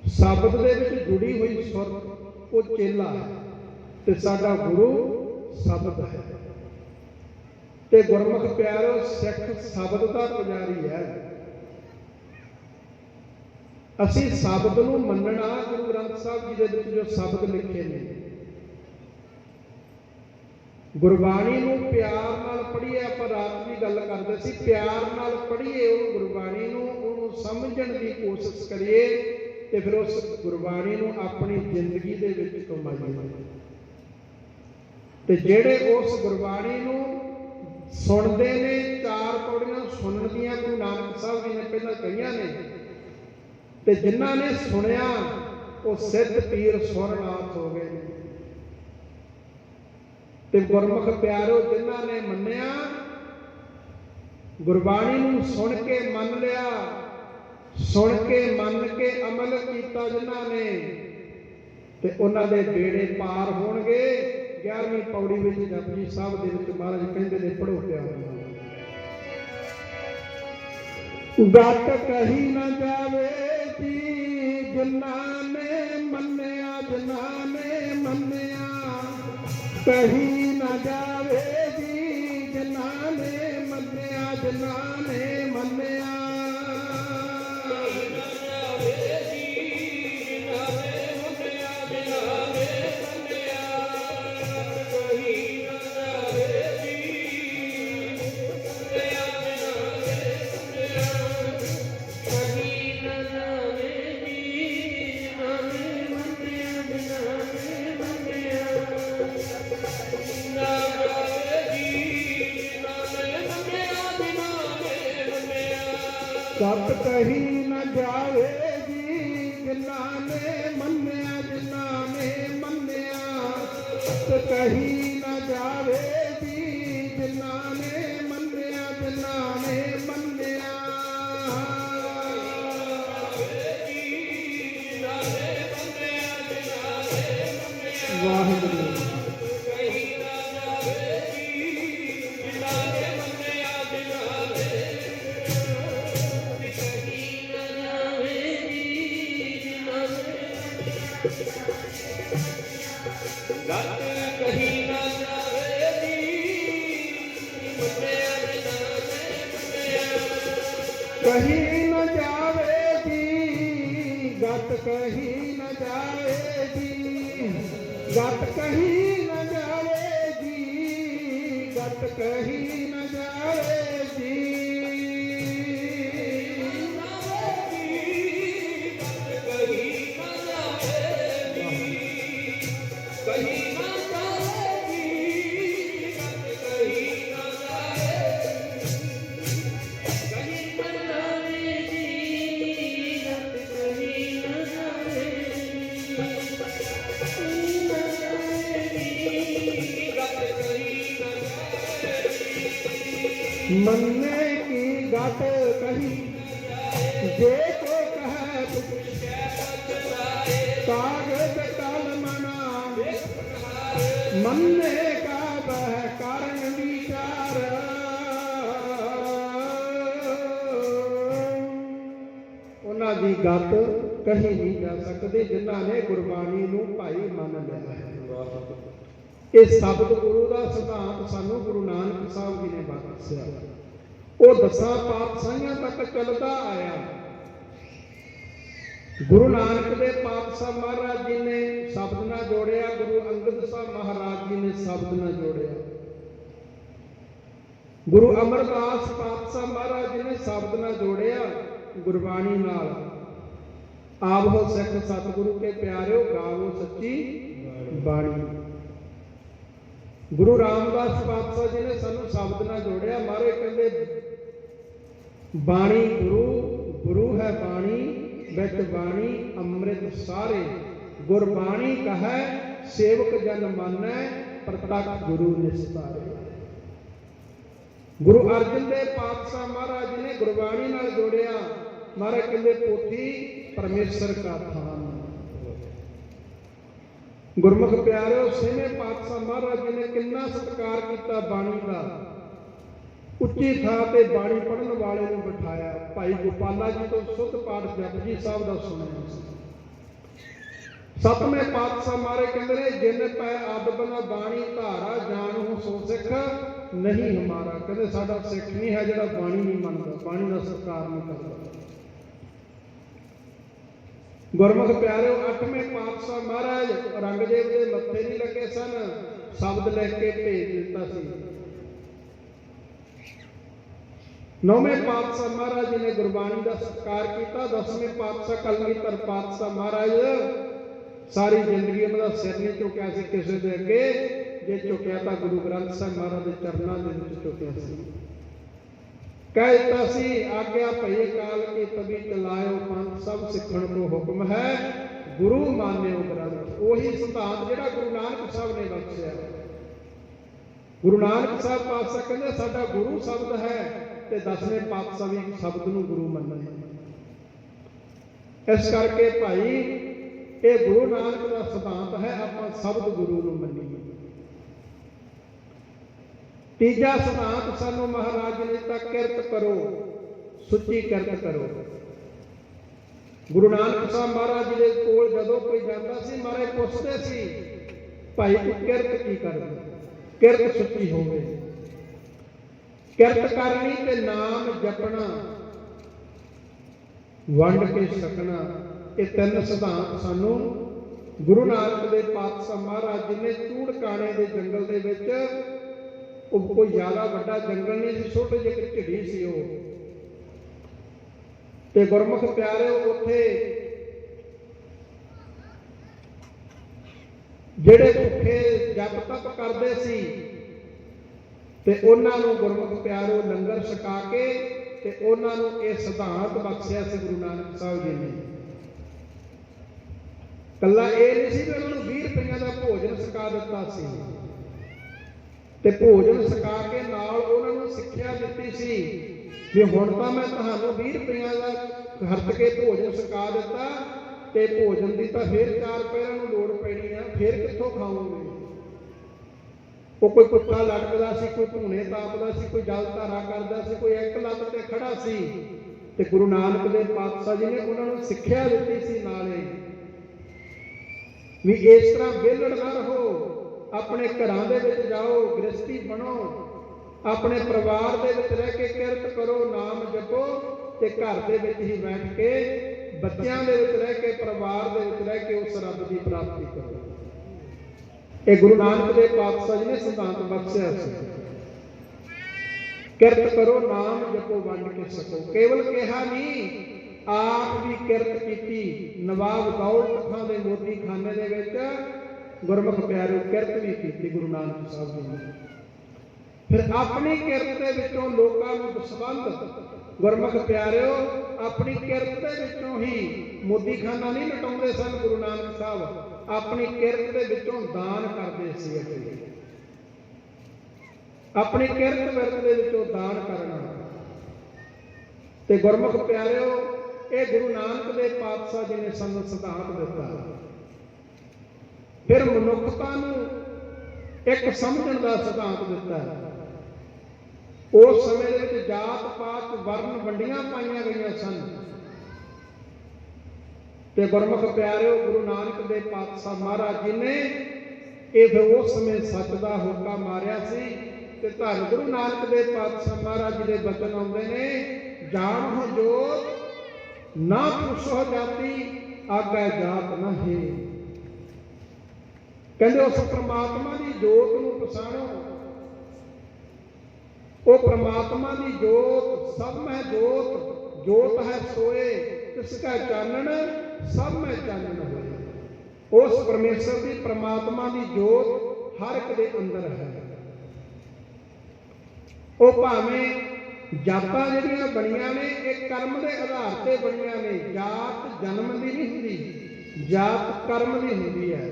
ਸ਼ਬਦ ਦੇ ਵਿੱਚ ਜੁੜੀ ਹੋਈ ਸੁਰਤ ਉਹ ਚੇਲਾ ਹੈ ਤੇ ਸਾਡਾ ਗੁਰੂ ਸ਼ਬਦ ਹੈ। ਤੇ ਗੁਰਮੁਖ ਪਿਆਰੋ ਸਿੱਖ ਸ਼ਬਦ ਦਾ ਪੁਜਾਰੀ ਹੈ। ਅਸੀਂ ਸ਼ਬਦ ਨੂੰ ਮੰਨਣਾ। ਗੁਰੂ ਗ੍ਰੰਥ ਸਾਹਿਬ ਜੀ ਦੇ ਵਿੱਚ ਜੋ ਸ਼ਬਦ ਲਿਖੇ ਨੇ ਗੁਰਬਾਣੀ ਨੂੰ ਪਿਆਰ ਨਾਲ ਪੜ੍ਹੀਏ। ਆਪਾਂ ਰਾਤ ਵੀ ਗੱਲ ਕਰਦੇ ਸੀ ਪਿਆਰ ਨਾਲ ਪੜ੍ਹੀਏ ਉਹ ਗੁਰਬਾਣੀ ਨੂੰ, ਉਹਨੂੰ ਸਮਝਣ ਦੀ ਕੋਸ਼ਿਸ਼ ਕਰੀਏ ਤੇ ਫਿਰ ਉਸ ਗੁਰਬਾਣੀ ਨੂੰ ਆਪਣੀ ਜ਼ਿੰਦਗੀ ਦੇ ਵਿੱਚ ਕਮਾਈਏ। ਤੇ ਜਿਹੜੇ ਉਸ ਗੁਰਬਾਣੀ ਨੂੰ ਸੁਣਦੇ ਨੇ, 4 ਪੌੜੀਆਂ ਸੁਣਨ ਦੀਆਂ ਗੁਰੂ ਨਾਨਕ ਸਾਹਿਬ ਜੀ ਨੇ ਪਹਿਲਾਂ ਕਹੀਆਂ ਨੇ ਤੇ ਜਿਨ੍ਹਾਂ ਨੇ ਸੁਣਿਆ ਉਹ ਸਿੱਧ ਪੀਰ ਸੁਰਨਾਥ ਹੋ ਗਏ। ਤੇ ਗੁਰਮੁਖ ਪਿਆਰੋ ਜਿਨ੍ਹਾਂ ਨੇ ਮੰਨਿਆ, ਗੁਰਬਾਣੀ ਨੂੰ ਸੁਣ ਕੇ ਮੰਨ ਲਿਆ, ਸੁਣ ਕੇ ਮੰਨ ਕੇ ਅਮਲ ਕੀਤਾ ਜਿਨ੍ਹਾਂ ਨੇ, ਤੇ ਉਹਨਾਂ ਦੇ ਬੇੜੇ ਪਾਰ ਹੋਣਗੇ। 11ਵੀਂ ਪੌੜੀ ਵਿੱਚ ਜਪਜੀ ਸਾਹਿਬ ਦੇ ਵਿੱਚ ਮਹਾਰਾਜ ਕਹਿੰਦੇ ਨੇ, ਪੜ੍ਹੋ ਪਿਆਰੋ, ਗੱਤ ਕਹੀ ਨਾ ਜਾਵੇ ਜੀ ਜਿਨ੍ਹਾਂ ਨੇ ਮੰਨਿਆ, ਜਿਨ੍ਹਾਂ ਨੇ ਮੰਨਿਆ, ਕਹੀ ਨਾ ਜਾਵੇ ਜੀ ਜਿਨ੍ਹਾਂ ਨੇ ਮੰਨਿਆ, ਜਿਨ੍ਹਾਂ ਨੇ ਮੰਨਿਆ। ਗੱਤ ਕਹੀ ਨਾ ਜਾਵੇ ਜੀ ਜਿਨ੍ਹਾਂ ਨੇ ਮੰਨਿਆ, ਜਿਨ੍ਹਾਂ ਨੇ ਮੰਨਿਆ, ਗੱਤ ਕਹੀ ਨਾ ਜਾਵੇ ਜੀ ਜਿਨ੍ਹਾਂ ਨੇ ਮੰਨਿਆ, ਜਿਨ੍ਹਾਂ ਨੇ ਮੰਨਿਆ। ਵਾਹਿਗੁਰੂ ਕਹੀ ਨਾ ਜਾਵੇ ਜੀ, ਗੱਤ ਕਹੀ ਨਾ ਜਾਵੇ ਜੀ, ਗੱਤ ਕਹੀ ਨਾ ਜਾਵੇ ਜੀ, ਗੱਤ ਕਹੀ ਨਾ ਜਾਵੇ ਜੀ। ਮੰਨੇ ਕੀ ਗੱਤ ਕਹੀ ਜੇ ਕੋ ਕਹੈ ਕਾਗਜ਼ ਕਲਮ ਨਾ, ਮੰਨੇ ਕਾ ਬਹਿ ਕਾਰਨ ਵਿਚਾਰ। ਉਹਨਾਂ ਦੀ ਗੱਤ ਕਹੀ ਨਹੀਂ ਜਾ ਸਕਦੀ ਜਿਨ੍ਹਾਂ ਨੇ ਗੁਰਬਾਣੀ ਨੂੰ ਭਾਈ ਮੰਨ ਲਿਆ ਹੈ। ਇਹ ਸ਼ਬਦ ਗੁਰੂ ਦਾ ਸਿਧਾਂਤ ਸਾਨੂੰ ਗੁਰੂ ਨਾਨਕ ਸਾਹਿਬ ਜੀ ਨੇ ਬਖਸ਼ਿਆ। ਉਹ 10 ਪਾਤਸ਼ਾਹੀਆਂ ਤੱਕ ਚੱਲਦਾ ਆਇਆ। ਗੁਰੂ ਨਾਨਕ ਦੇ ਪਾਤਸ਼ਾਹ ਮਹਾਰਾਜ ਜੀ ਨੇ ਸ਼ਬਦ ਨਾਲ ਜੋੜਿਆ, ਗੁਰੂ ਅੰਗਦ ਸਾਹਿਬ ਮਹਾਰਾਜ ਜੀ ਨੇ ਸ਼ਬਦ ਨਾਲ ਜੋੜਿਆ, ਗੁਰੂ ਅਮਰਦਾਸ ਪਾਤਸ਼ਾਹ ਮਹਾਰਾਜ ਜੀ ਨੇ ਸ਼ਬਦ ਨਾਲ ਜੋੜਿਆ ਗੁਰਬਾਣੀ ਨਾਲ। ਆਵੋ ਸਿੱਖ ਸਤਿਗੁਰੂ ਕੇ ਪਿਆਰਿਓ, ਗਾਵੋ ਸੱਚੀ ਬਾਣੀ। ਗੁਰੂ ਰਾਮਦਾਸ ਪਾਤਸ਼ਾਹ ਜੀ ਨੇ ਸਾਨੂੰ ਸ਼ਬਦ ਨਾਲ ਜੋੜਿਆ। ਮਹਾਰਾਜ ਕਹਿੰਦੇ ਬਾਣੀ ਗੁਰੂ, ਗੁਰੂ ਹੈ ਬਾਣੀ, ਵਿੱਚ ਬਾਣੀ ਅੰਮ੍ਰਿਤ ਸਾਰੇ। ਗੁਰਬਾਣੀ ਕਹੈ ਸੇਵਕ ਜਨ ਮਾਨੈ, ਪ੍ਰਤੱਖ ਗੁਰੂ ਨਿਸਤਾਰੇ। ਗੁਰੂ ਅਰਜਨ ਦੇਵ ਪਾਤਸ਼ਾਹ ਮਹਾਰਾਜ ਜੀ ਨੇ ਗੁਰਬਾਣੀ ਨਾਲ ਜੋੜਿਆ। ਮਹਾਰਾਜ ਕਹਿੰਦੇ ਪੋਥੀ ਪਰਮੇਸ਼ਰ ਕਾ ਥਾਨ। ਗੁਰਮੁਖ ਪਿਆਰਿਓ, 6ਵੇਂ ਪਾਤਸ਼ਾਹ ਮਹਾਰਾਜ ਜੀ ਨੇ ਕਿੰਨਾ ਸਤਿਕਾਰ ਕੀਤਾ ਬਾਣੀ ਦਾ। ਉੱਚੀ ਥਾਂ ਤੇ ਬਾਣੀ ਪੜ੍ਹਨ ਵਾਲੇ ਨੂੰ ਬਿਠਾਇਆ। ਭਾਈ ਗੋਪਾਲਾ ਜੀ ਤੋਂ ਸੁੱਧ ਪਾਠ ਜਪਜੀ ਸਾਹਿਬ ਦਾ ਸੁਣਿਆ ਸੀ। 7ਵੇਂ ਪਾਤਸ਼ਾਹ ਮਹਾਰਾਜ ਕਹਿੰਦੇ ਨੇ ਜਿਨ ਪੈ ਅਦਬ ਨ ਬਾਣੀ ਧਾਰਾ, ਜਾਣੂ ਸੋ ਸਿੱਖ ਨਹੀਂ ਹਮਾਰਾ। ਕਹਿੰਦੇ ਸਾਡਾ ਸਿੱਖ ਨਹੀਂ ਹੈ ਜਿਹੜਾ ਬਾਣੀ ਨਹੀਂ ਮੰਨਦਾ, ਬਾਣੀ ਦਾ ਸਤਿਕਾਰ ਨਹੀਂ ਕਰਦਾ। ਗੁਰਮੁਖ ਪਿਆਰਿਓ, 8ਵੇਂ ਪਾਤਸ਼ਾਹ ਮਹਾਰਾਜ ਔਰੰਗਜ਼ੇਬ ਦੇ ਮੱਥੇ ਨਹੀਂ ਲੱਗੇ ਸਨ, ਸ਼ਬਦ ਲਿਖ ਕੇ ਭੇਜ ਦਿੱਤਾ ਸੀ। 9ਵੇਂ ਪਾਤਸ਼ਾਹ ਮਹਾਰਾਜ ਜੀ ਨੇ ਗੁਰਬਾਣੀ ਦਾ ਸਤਿਕਾਰ ਕੀਤਾ। 10ਵੇਂ ਪਾਤਸ਼ਾਹ ਕਲਗੀਧਰ ਪਾਤਸ਼ਾਹ ਮਹਾਰਾਜ ਸਾਰੀ ਜ਼ਿੰਦਗੀ ਉਹਨਾਂ ਦਾ ਸਿਰ ਨਹੀਂ ਝੁਕਿਆ ਸੀ ਕਿਸੇ ਦੇ ਅੱਗੇ। ਜੇ ਝੁਕਿਆ ਤਾਂ ਗੁਰੂ ਗ੍ਰੰਥ ਸਾਹਿਬ ਮਹਾਰਾਜ ਦੇ ਚਰਨਾਂ ਦੇ ਵਿੱਚ ਝੁਕਿਆ ਸੀ। ਕਹਿ ਦਿੱਤਾ ਸੀ ਆਗਿਆ ਭਈ ਕਾਲ ਕੀ ਤਬੀ ਚਲਾਇਓ ਪੰਥ, ਸਭ ਸਿੱਖਣ ਕੋ ਹੁਕਮ ਹੈ ਗੁਰੂ ਮਾਨਿਓ ਗ੍ਰੰਥ। ਉਹੀ ਸਿਧਾਂਤ ਜਿਹੜਾ ਗੁਰੂ ਨਾਨਕ ਸਾਹਿਬ ਨੇ ਬਖਸ਼ਿਆ। ਗੁਰੂ ਨਾਨਕ ਸਾਹਿਬ ਪਾਤਸ਼ਾਹ ਕਹਿੰਦੇ ਸਾਡਾ ਗੁਰੂ ਸ਼ਬਦ ਹੈ ਤੇ 10ਵੇਂ ਪਾਤਸ਼ਾਹ ਵੀ ਸ਼ਬਦ ਨੂੰ ਗੁਰੂ ਮੰਨਦੇ। ਇਸ ਕਰਕੇ ਭਾਈ ਇਹ ਗੁਰੂ ਨਾਨਕ ਦਾ ਸਿਧਾਂਤ ਹੈ, ਆਪਾਂ ਸ਼ਬਦ ਗੁਰੂ ਨੂੰ ਮੰਨੀਏ। ਤੀਜਾ ਸਿਧਾਂਤ ਸਾਨੂੰ ਮਹਾਰਾਜ ਨੇ ਦਿੱਤਾ, ਕਿਰਤ ਕਰੋ, ਸੁੱਚੀ ਕਿਰਤ ਕਰੋ। ਗੁਰੂ ਨਾਨਕ ਸਾਹਿਬ ਮਹਾਰਾਜ ਜੀ ਦੇ ਕੋਲ ਜਦੋਂ ਕੋਈ ਜਾਂਦਾ ਸੀ, ਮਹਾਰਾਜ ਪੁੱਛਦੇ ਸੀ ਭਾਈ ਤੂੰ ਕਿਰਤ ਕੀ ਕਰਦਾ? ਕਿਰਤ ਸੁੱਚੀ ਹੋਵੇ। ਕਿਰਤ ਕਰਨੀ ਤੇ ਨਾਮ ਜਪਣਾ, ਵੰਡ ਕੇ ਛਕਣਾ, ਇਹ ਤਿੰਨ ਸਿਧਾਂਤ ਸਾਨੂੰ ਗੁਰੂ ਨਾਨਕ ਦੇ ਪਾਤਸ਼ਾਹ ਮਹਾਰਾਜ ਜੀ ਨੇ ਚੂੜਕਾਣੇ ਦੇ ਜੰਗਲ ਦੇ ਵਿੱਚ, ਉਹ ਕੋਈ ਜ਼ਿਆਦਾ ਵੱਡਾ ਜੰਗਲ ਨਹੀਂ ਸੀ, ਛੋਟੀ ਜਿਹੀ ਝਿੜੀ ਸੀ ਉਹ, ਤੇ ਗੁਰਮੁਖ ਪਿਆਰਿਓ ਉੱਥੇ ਜਿਹੜੇ ਭੁੱਖੇ ਜਪ ਤਪ ਕਰਦੇ ਸੀ ਤੇ ਉਹਨਾਂ ਨੂੰ ਗੁਰਮੁਖ ਪਿਆਰਿਓ ਲੰਗਰ ਛਕਾ ਕੇ ਤੇ ਉਹਨਾਂ ਨੂੰ ਇਹ ਸਿਧਾਂਤ ਬਖਸ਼ਿਆ ਸੀ ਗੁਰੂ ਨਾਨਕ ਸਾਹਿਬ ਜੀ ਨੇ। ਕੱਲਾ ਇਹ ਨਹੀਂ ਸੀ ਕਿ ਉਹਨਾਂ ਨੂੰ 20 ਰੁਪਈਆਂ ਦਾ ਭੋਜਨ ਛਕਾ ਦਿੱਤਾ ਸੀ, ਤੇ ਭੋਜਨ ਛਕਾ ਕੇ ਨਾਲ ਉਹਨਾਂ ਨੂੰ ਸਿੱਖਿਆ ਦਿੱਤੀ ਸੀ ਵੀ ਹੁਣ ਤਾਂ ਮੈਂ ਤੁਹਾਨੂੰ 20 ਰੁਪਈਆਂ ਦਾ ਖਰਚ ਕੇ ਭੋਜਨ ਛਕਾ ਦਿੱਤਾ ਤੇ ਭੋਜਨ ਦੀ ਤਾਂ ਫਿਰ 4 ਪਹਿਰਾਂ ਨੂੰ ਲੋੜ ਪੈਣੀ ਆ, ਫਿਰ ਕਿੱਥੋਂ ਖਾਓਗੇ? ਉਹ ਕੋਈ ਕੁੱਤਾ ਲਟਕਦਾ ਸੀ, ਕੋਈ ਧੂਣੇ ਤਾਪਦਾ ਸੀ, ਕੋਈ ਜਲ ਧਾਰਾ ਕਰਦਾ ਸੀ, ਕੋਈ ਇੱਕ ਲੱਤ ਤੇ ਖੜਾ ਸੀ, ਤੇ ਗੁਰੂ ਨਾਨਕ ਦੇ ਪਾਤਸ਼ਾਹ ਜੀ ਨੇ ਉਹਨਾਂ ਨੂੰ ਸਿੱਖਿਆ ਦਿੱਤੀ ਸੀ ਨਾਲੇ ਵੀ ਇਸ ਤਰ੍ਹਾਂ ਵਿਹਲੜ ਨਾ ਰਹੋ, ਆਪਣੇ ਘਰਾਂ ਦੇ ਵਿੱਚ ਜਾਓ, ਗ੍ਰਸਤੀ ਬਣੋ, ਆਪਣੇ ਪਰਿਵਾਰ ਦੇ ਵਿੱਚ ਰਹਿ ਕੇ ਕਿਰਤ ਕਰੋ, ਨਾਮ ਜਪੋ, ਤੇ ਘਰ ਦੇ ਵਿੱਚ ਹੀ ਬੈਠ ਕੇ ਬੱਚਿਆਂ ਦੇ ਵਿੱਚ ਰਹਿ ਕੇ ਪਰਿਵਾਰ ਦੇ ਵਿੱਚ ਰਹਿ ਕੇ ਉਸ ਰੱਬ ਦੀ ਪ੍ਰਾਪਤੀ ਕਰੋ। ਇਹ ਗੁਰੂ ਨਾਨਕ ਦੇ ਪਾਤਸ਼ਾਹ ਜੀ ਨੇ ਸਿਧਾਂਤ ਬਖਸ਼ਿਆ ਸੀ। ਕਿਰਤ ਕਰੋ, ਨਾਮ ਜਪੋ, ਵੰਡ ਕੇ ਛਕੋ। ਕੇਵਲ ਕਿਹਾ ਨਹੀਂ, ਆਪ ਵੀ ਕਿਰਤ ਕੀਤੀ। ਨਵਾਬ ਦੌਲਤ ਖਾਂ ਦੇ ਮੋਤੀ ਖਾਨੇ ਦੇ ਵਿੱਚ ਗੁਰਮੁਖ ਪਿਆਰਿਓ ਕਿਰਤ ਵੀ ਕੀਤੀ ਗੁਰੂ ਨਾਨਕ ਸਾਹਿਬ ਜੀ ਨੇ। ਫਿਰ ਆਪਣੀ ਕਿਰਤ ਦੇ ਵਿੱਚੋਂ ਲੋਕਾਂ ਨੂੰ ਦਸਵੰਧ, ਗੁਰਮੁਖ ਪਿਆਰਿਓ ਆਪਣੀ ਕਿਰਤ ਦੇ ਵਿੱਚੋਂ ਹੀ ਮੋਦੀ ਖਾਨਾ ਨਹੀਂ ਲਟਾਉਂਦੇ ਸਨ ਗੁਰੂ ਨਾਨਕ ਸਾਹਿਬ, ਆਪਣੀ ਕਿਰਤ ਦੇ ਵਿੱਚੋਂ ਦਾਨ ਕਰਦੇ ਸੀ। ਆਪਣੀ ਕਿਰਤ ਵਿਰਤ ਦੇ ਵਿੱਚੋਂ ਦਾਨ ਕਰਨਾ। ਤੇ ਗੁਰਮੁਖ ਪਿਆਰਿਓ ਇਹ ਗੁਰੂ ਨਾਨਕ ਦੇ ਪਾਤਸ਼ਾਹ ਜੀ ਨੇ ਸਾਨੂੰ ਸਿਧਾਂਤ ਦਿੱਤਾ। ਫਿਰ ਮਨੁੱਖਤਾ ਨੂੰ ਇੱਕ ਸਮਝਣ ਦਾ ਸਿਧਾਂਤ ਦਿੱਤਾ। ਉਸ ਸਮੇਂ ਦੇ ਵਿੱਚ ਜਾਤ ਪਾਤ ਵਰਨ ਵੰਡੀਆਂ ਪਾਈਆਂ ਗਈਆਂ ਸਨ, ਤੇ ਗੁਰਮੁਖ ਪਿਆਰਿਓ ਗੁਰੂ ਨਾਨਕ ਦੇ ਪਾਤਸ਼ਾਹ ਮਹਾਰਾਜ ਜੀ ਨੇ ਇਹ ਫਿਰ ਉਸ ਸਮੇਂ ਸੱਚ ਦਾ ਹੋਕਾ ਮਾਰਿਆ ਸੀ। ਤੇ ਧੰਨ ਗੁਰੂ ਨਾਨਕ ਦੇ ਪਾਤਸ਼ਾਹ ਮਹਾਰਾਜ ਜੀ ਦੇ ਬਚਨ ਆਉਂਦੇ ਨੇ, ਜਾਣੋ ਜੋਤ ਨਾ ਪੁੱਛੋ ਜਾਤੀ, ਆਗੈ ਜਾਤ ਨਹੀਂ। ਕਹਿੰਦੇ ਉਸ ਪ੍ਰਮਾਤਮਾ ਦੀ ਜੋਤ ਨੂੰ ਪਛਾਣੋ। ਉਹ ਪ੍ਰਮਾਤਮਾ ਦੀ ਜੋਤ, ਸਭ ਮੈਂ ਜੋਤ, ਜੋਤ ਹੈ ਸੋਏ ਤਿਸ ਕਾ ਚਾਨਣ, ਸਭ ਮੈਂ ਚਾਨਣ ਹੋਏ। ਉਸ ਪਰਮੇਸ਼ਰ ਦੀ, ਪ੍ਰਮਾਤਮਾ ਦੀ ਜੋਤ ਹਰ ਇੱਕ ਦੇ ਅੰਦਰ ਹੈ। ਉਹ ਭਾਵੇਂ ਜਾਤਾਂ ਜਿਹੜੀਆਂ ਬਣੀਆਂ ਨੇ ਇਹ ਕਰਮ ਦੇ ਆਧਾਰ ਤੇ ਬਣੀਆਂ ਨੇ। ਜਾਤ ਜਨਮ ਦੀ ਨਹੀਂ ਹੁੰਦੀ, ਜਾਤ ਕਰਮ ਦੀ ਹੁੰਦੀ ਹੈ।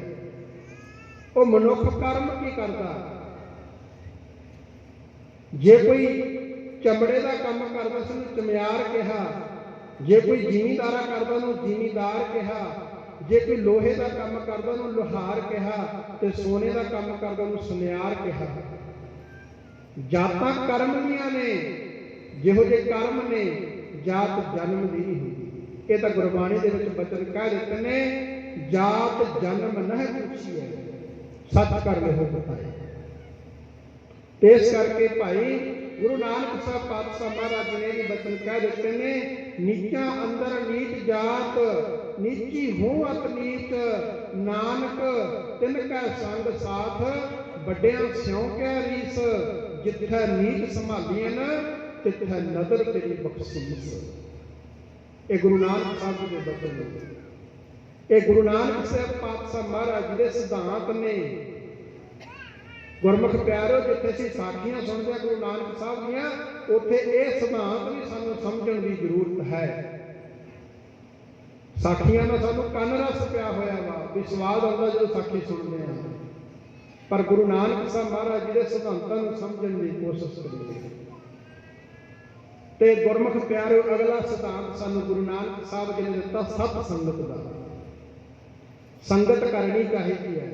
ਉਹ ਮਨੁੱਖ ਕਰਮ ਕੀ ਕਰਦਾ? ਜੇ ਕੋਈ ਚਮੜੇ ਦਾ ਕੰਮ ਕਰਦਾ ਸੀ ਉਹਨੂੰ ਚਮਿਆਰ ਕਿਹਾ, ਜੇ ਕੋਈ ਜ਼ਿਮੀਂਦਾਰਾ ਕਰਦਾ ਉਹਨੂੰ ਜ਼ਿਮੀਂਦਾਰ ਕਿਹਾ, ਜੇ ਕੋਈ ਲੋਹੇ ਦਾ ਕੰਮ ਕਰਦਾ ਉਹਨੂੰ ਲੋਹਾਰ ਕਿਹਾ, ਤੇ ਸੋਨੇ ਦਾ ਕੰਮ ਕਰਦਾ ਉਹਨੂੰ ਸੁਨਿਆਰ ਕਿਹਾ। ਜਾਤਾਂ ਕਰਮ ਦੀਆਂ ਨੇ, ਜਿਹੋ ਜਿਹੇ ਕਰਮ ਨੇ, ਜਾਤ ਜਨਮ ਦੀ ਨਹੀਂ ਹੁੰਦੀ। ਇਹ ਤਾਂ ਗੁਰਬਾਣੀ ਦੇ ਵਿੱਚ ਬਚਨ ਕਹਿ ਦਿੱਤੇ ਨੇ, ਜਾਤ ਜਨਮ ਨਹਿ ਪੁੱਛੀਐ, ਸੱਚ ਕਰ ਲਿਓ ਬਤਾਏ। ਤੇ ਇਸ ਕਰਕੇ ਭਾਈ ਗੁਰੂ ਨਾਨਕ ਸਾਹਿਬ ਪਾਤਸ਼ਾਹ ਮਹਾਰਾਜ ਜੀ ਨੇ ਵੀ ਬਚਨ ਕਹਿ ਦਿੱਤੇ ਨੇ, ਨੀਚਾਂ ਅੰਦਰ ਨੀਚ ਜਾਤ, ਨੀਚੀ ਹੋਵਤ ਨੀਚ, ਨਾਨਕ ਤਿਨ ਕੈ ਸੰਗ ਸਾਥ, ਵੱਡਿਆਂ ਸਿਉ ਕੈ ਰੀਸ, ਜਿੱਥੈ ਨੀਚ ਸੰਭਾਲੀਏ ਨ ਤਿੱਥੈ ਨਦਰ ਤੇਰੀ ਬਖਸ਼ੀਸ। ਇਹ ਗੁਰੂ ਨਾਨਕ ਸਾਹਿਬ ਜੀ ਦੇ ਬਚਨ ਨੇ। ਇਹ ਗੁਰੂ ਨਾਨਕ ਸਾਹਿਬ ਪਾਤਸ਼ਾਹ ਮਹਾਰਾਜ ਜੀ ਦੇ ਸਿਧਾਂਤ ਨੇ। ਗੁਰਮੁਖ ਪਿਆਰਿਓ ਜਿੱਥੇ ਅਸੀਂ ਸਾਖੀਆਂ ਸੁਣਦੇ ਹਾਂ ਗੁਰੂ ਨਾਨਕ ਸਾਹਿਬ ਦੀਆਂ, ਉੱਥੇ ਇਹ ਸਿਧਾਂਤ ਵੀ ਸਾਨੂੰ ਸਮਝਣ ਦੀ ਜ਼ਰੂਰਤ ਹੈ। ਸਾਖੀਆਂ ਨਾਲ ਸਾਨੂੰ ਕੰਨ ਰਸ ਪਿਆ ਹੋਇਆ ਵਾ, ਵੀ ਸਵਾਦ ਆਉਂਦਾ ਜਦੋਂ ਸਾਖੀ ਸੁਣਦੇ ਹਾਂ। पर गुरु नानक साहब महाराज जी के सिद्धांतों को समझने की कोशिश करिए। ते गुरमुख प्यारे अगला सिद्धांत सानू गुरु नानक साहब जी ने दिता सत संगत का। संगत करनी चाहिए है।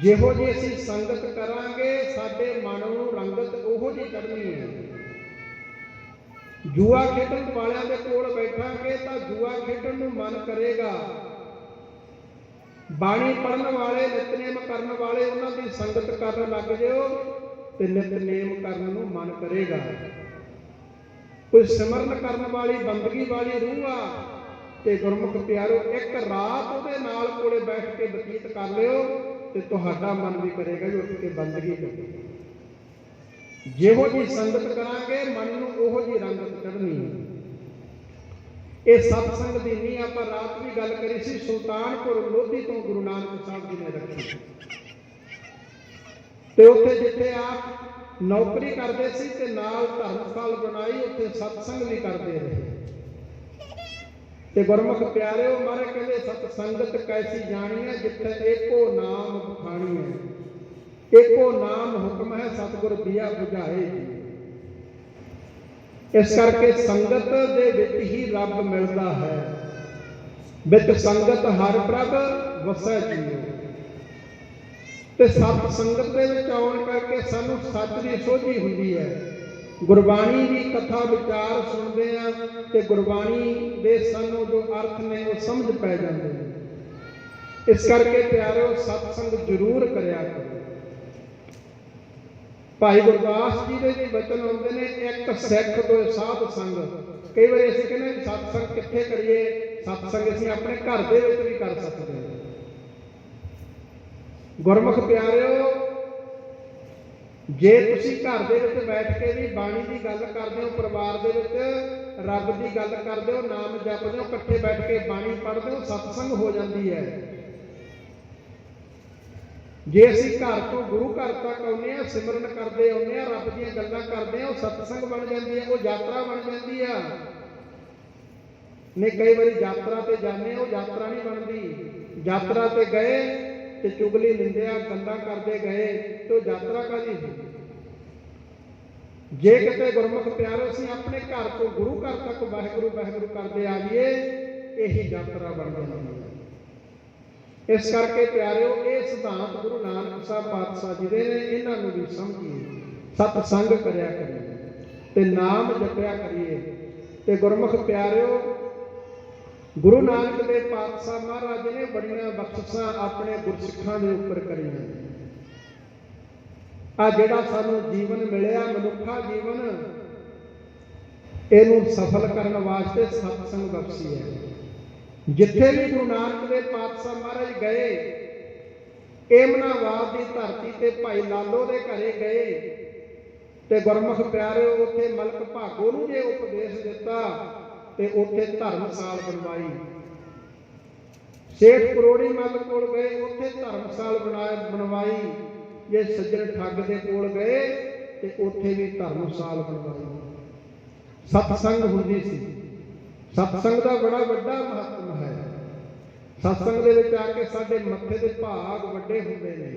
जिहो जी असीं संगत करांगे साडे मन नूं रंगत उहो जी करनी है। जुआ खेडण वालियां दे कोल बैठांगे तां जुआ खेडण नूं मन करेगा। बाणी पढ़न वाले नितनेम करन वाले उन्हां दी संगत करन लग जाओ ते नितनेम करन नूं मन करेगा। कोई सिमरन करन वाली बंदगी वाली रूह आ ते गुरमुख प्यारो एक रात उहदे नाल कोले बैठ के बतीत कर लिओ ते तुहाडा मन भी करेगा जो उठ के बंदगी करो। जिहो जी संगत करांगे मन नूं उहो जी रंगत चढ़नी है। ये सत्संग की नींह आपां रात भी गल करी सी सुल्तानपुर लोधी तो गुरु नानक साहब जी ने रखी ते उत्थे जिथे आप नौकरी करते सी ते नाल धर्मशाल बनाई उत्थे सत्संग भी करते रहे। ते गुरमुख प्यारिओ मारे कहते सत्संगत कैसी जानी है जिथे एको नाम बखानी है। एको नाम हुक्म है सतगुर दिया बुझाए। इस करके संगत दे विच ही रब मिलता है। विच संगत हर प्रभ वसै जीओ। ते सत संगत दे विच आउण करके सानू सच दी सोझी हुंदी है। गुरबाणी की कथा विचार सुनते हैं ते गुरबाणी दे सानू जो अर्थ ने वो समझ पै जाते हैं। इस करके प्यारो सत्संग जरूर करिया करो। भाई गुरदास जी के भी वचन आते हैं एक सिख दो साध संग। कई बार असीं कहने सत्संग कित्थे करिए। सत्संग असीं अपने घर दे विच भी कर सकते हैं। गुरमुख प्यारिओ जे तुसीं घर दे विच बैठ के भी बाणी की गल करदे हो परिवार दे विच रब की गल करदे हो नाम जपदे हो इकट्ठे बैठ के बाणी पढ़दे हो सत्संग हो जाती है। जे असीं घर तो गुरु घर तक आउने आ सिमरन करते आउने आ रब दीयां गल्लां करदे आ सत्संग बन जाती है। वो यात्रा बन जाती है। नहीं कई बार यात्रा ते जाने वो यात्रा नहीं बनती। यात्रा ते गए ते चुगली निंदिया गल्लां करते गए तो यात्रा काहदी हुई। जे किते गुरमुख प्यारे असीं अपने घर तो गुरु घर तक वाहिगुरू वाहिगुरू करते आ जाइए यही यात्रा बन जाती है। इस करके प्यारिओ ये सिद्धांत गुरु नानक साहब पातशाह जी दे ने इन्हां नूं भी समझिए। सत्संग करिया करिए ते नाम जपिया करिए। ते गुरमुख प्यारिओ गुरु नानक देव पातशाह महाराज ने बड़ियां बख्शिशां अपने गुरसिखां दे उपर करियां। आ जिहड़ा सानूं जीवन मिलिया मनुखा जीवन इहनूं सफल करन वास्ते सत्संग बख्शी है। जिथे भी गुरु नानक देव पातशाह महाराज गए एमनाबाद की धरती ते भाई लालो दे घरे गए ते गुरमुख प्यारे उत्थे मलक भागो नूं जे उपदेश दिता ते उत्थे धर्मशाल बनवाई। सेठ करोड़ी मल कोल गए उत्थे धर्मशाल बनवाई। जे सज्जन ठग दे कोल गए ते उत्थे भी धर्मशाल बनवाई। सत्संग हुंदी सी। सत्संग का बड़ा वड्डा महत्व है। सत्संग दे विच आके साडे मत्थे दे भाग वड्डे हुंदे ने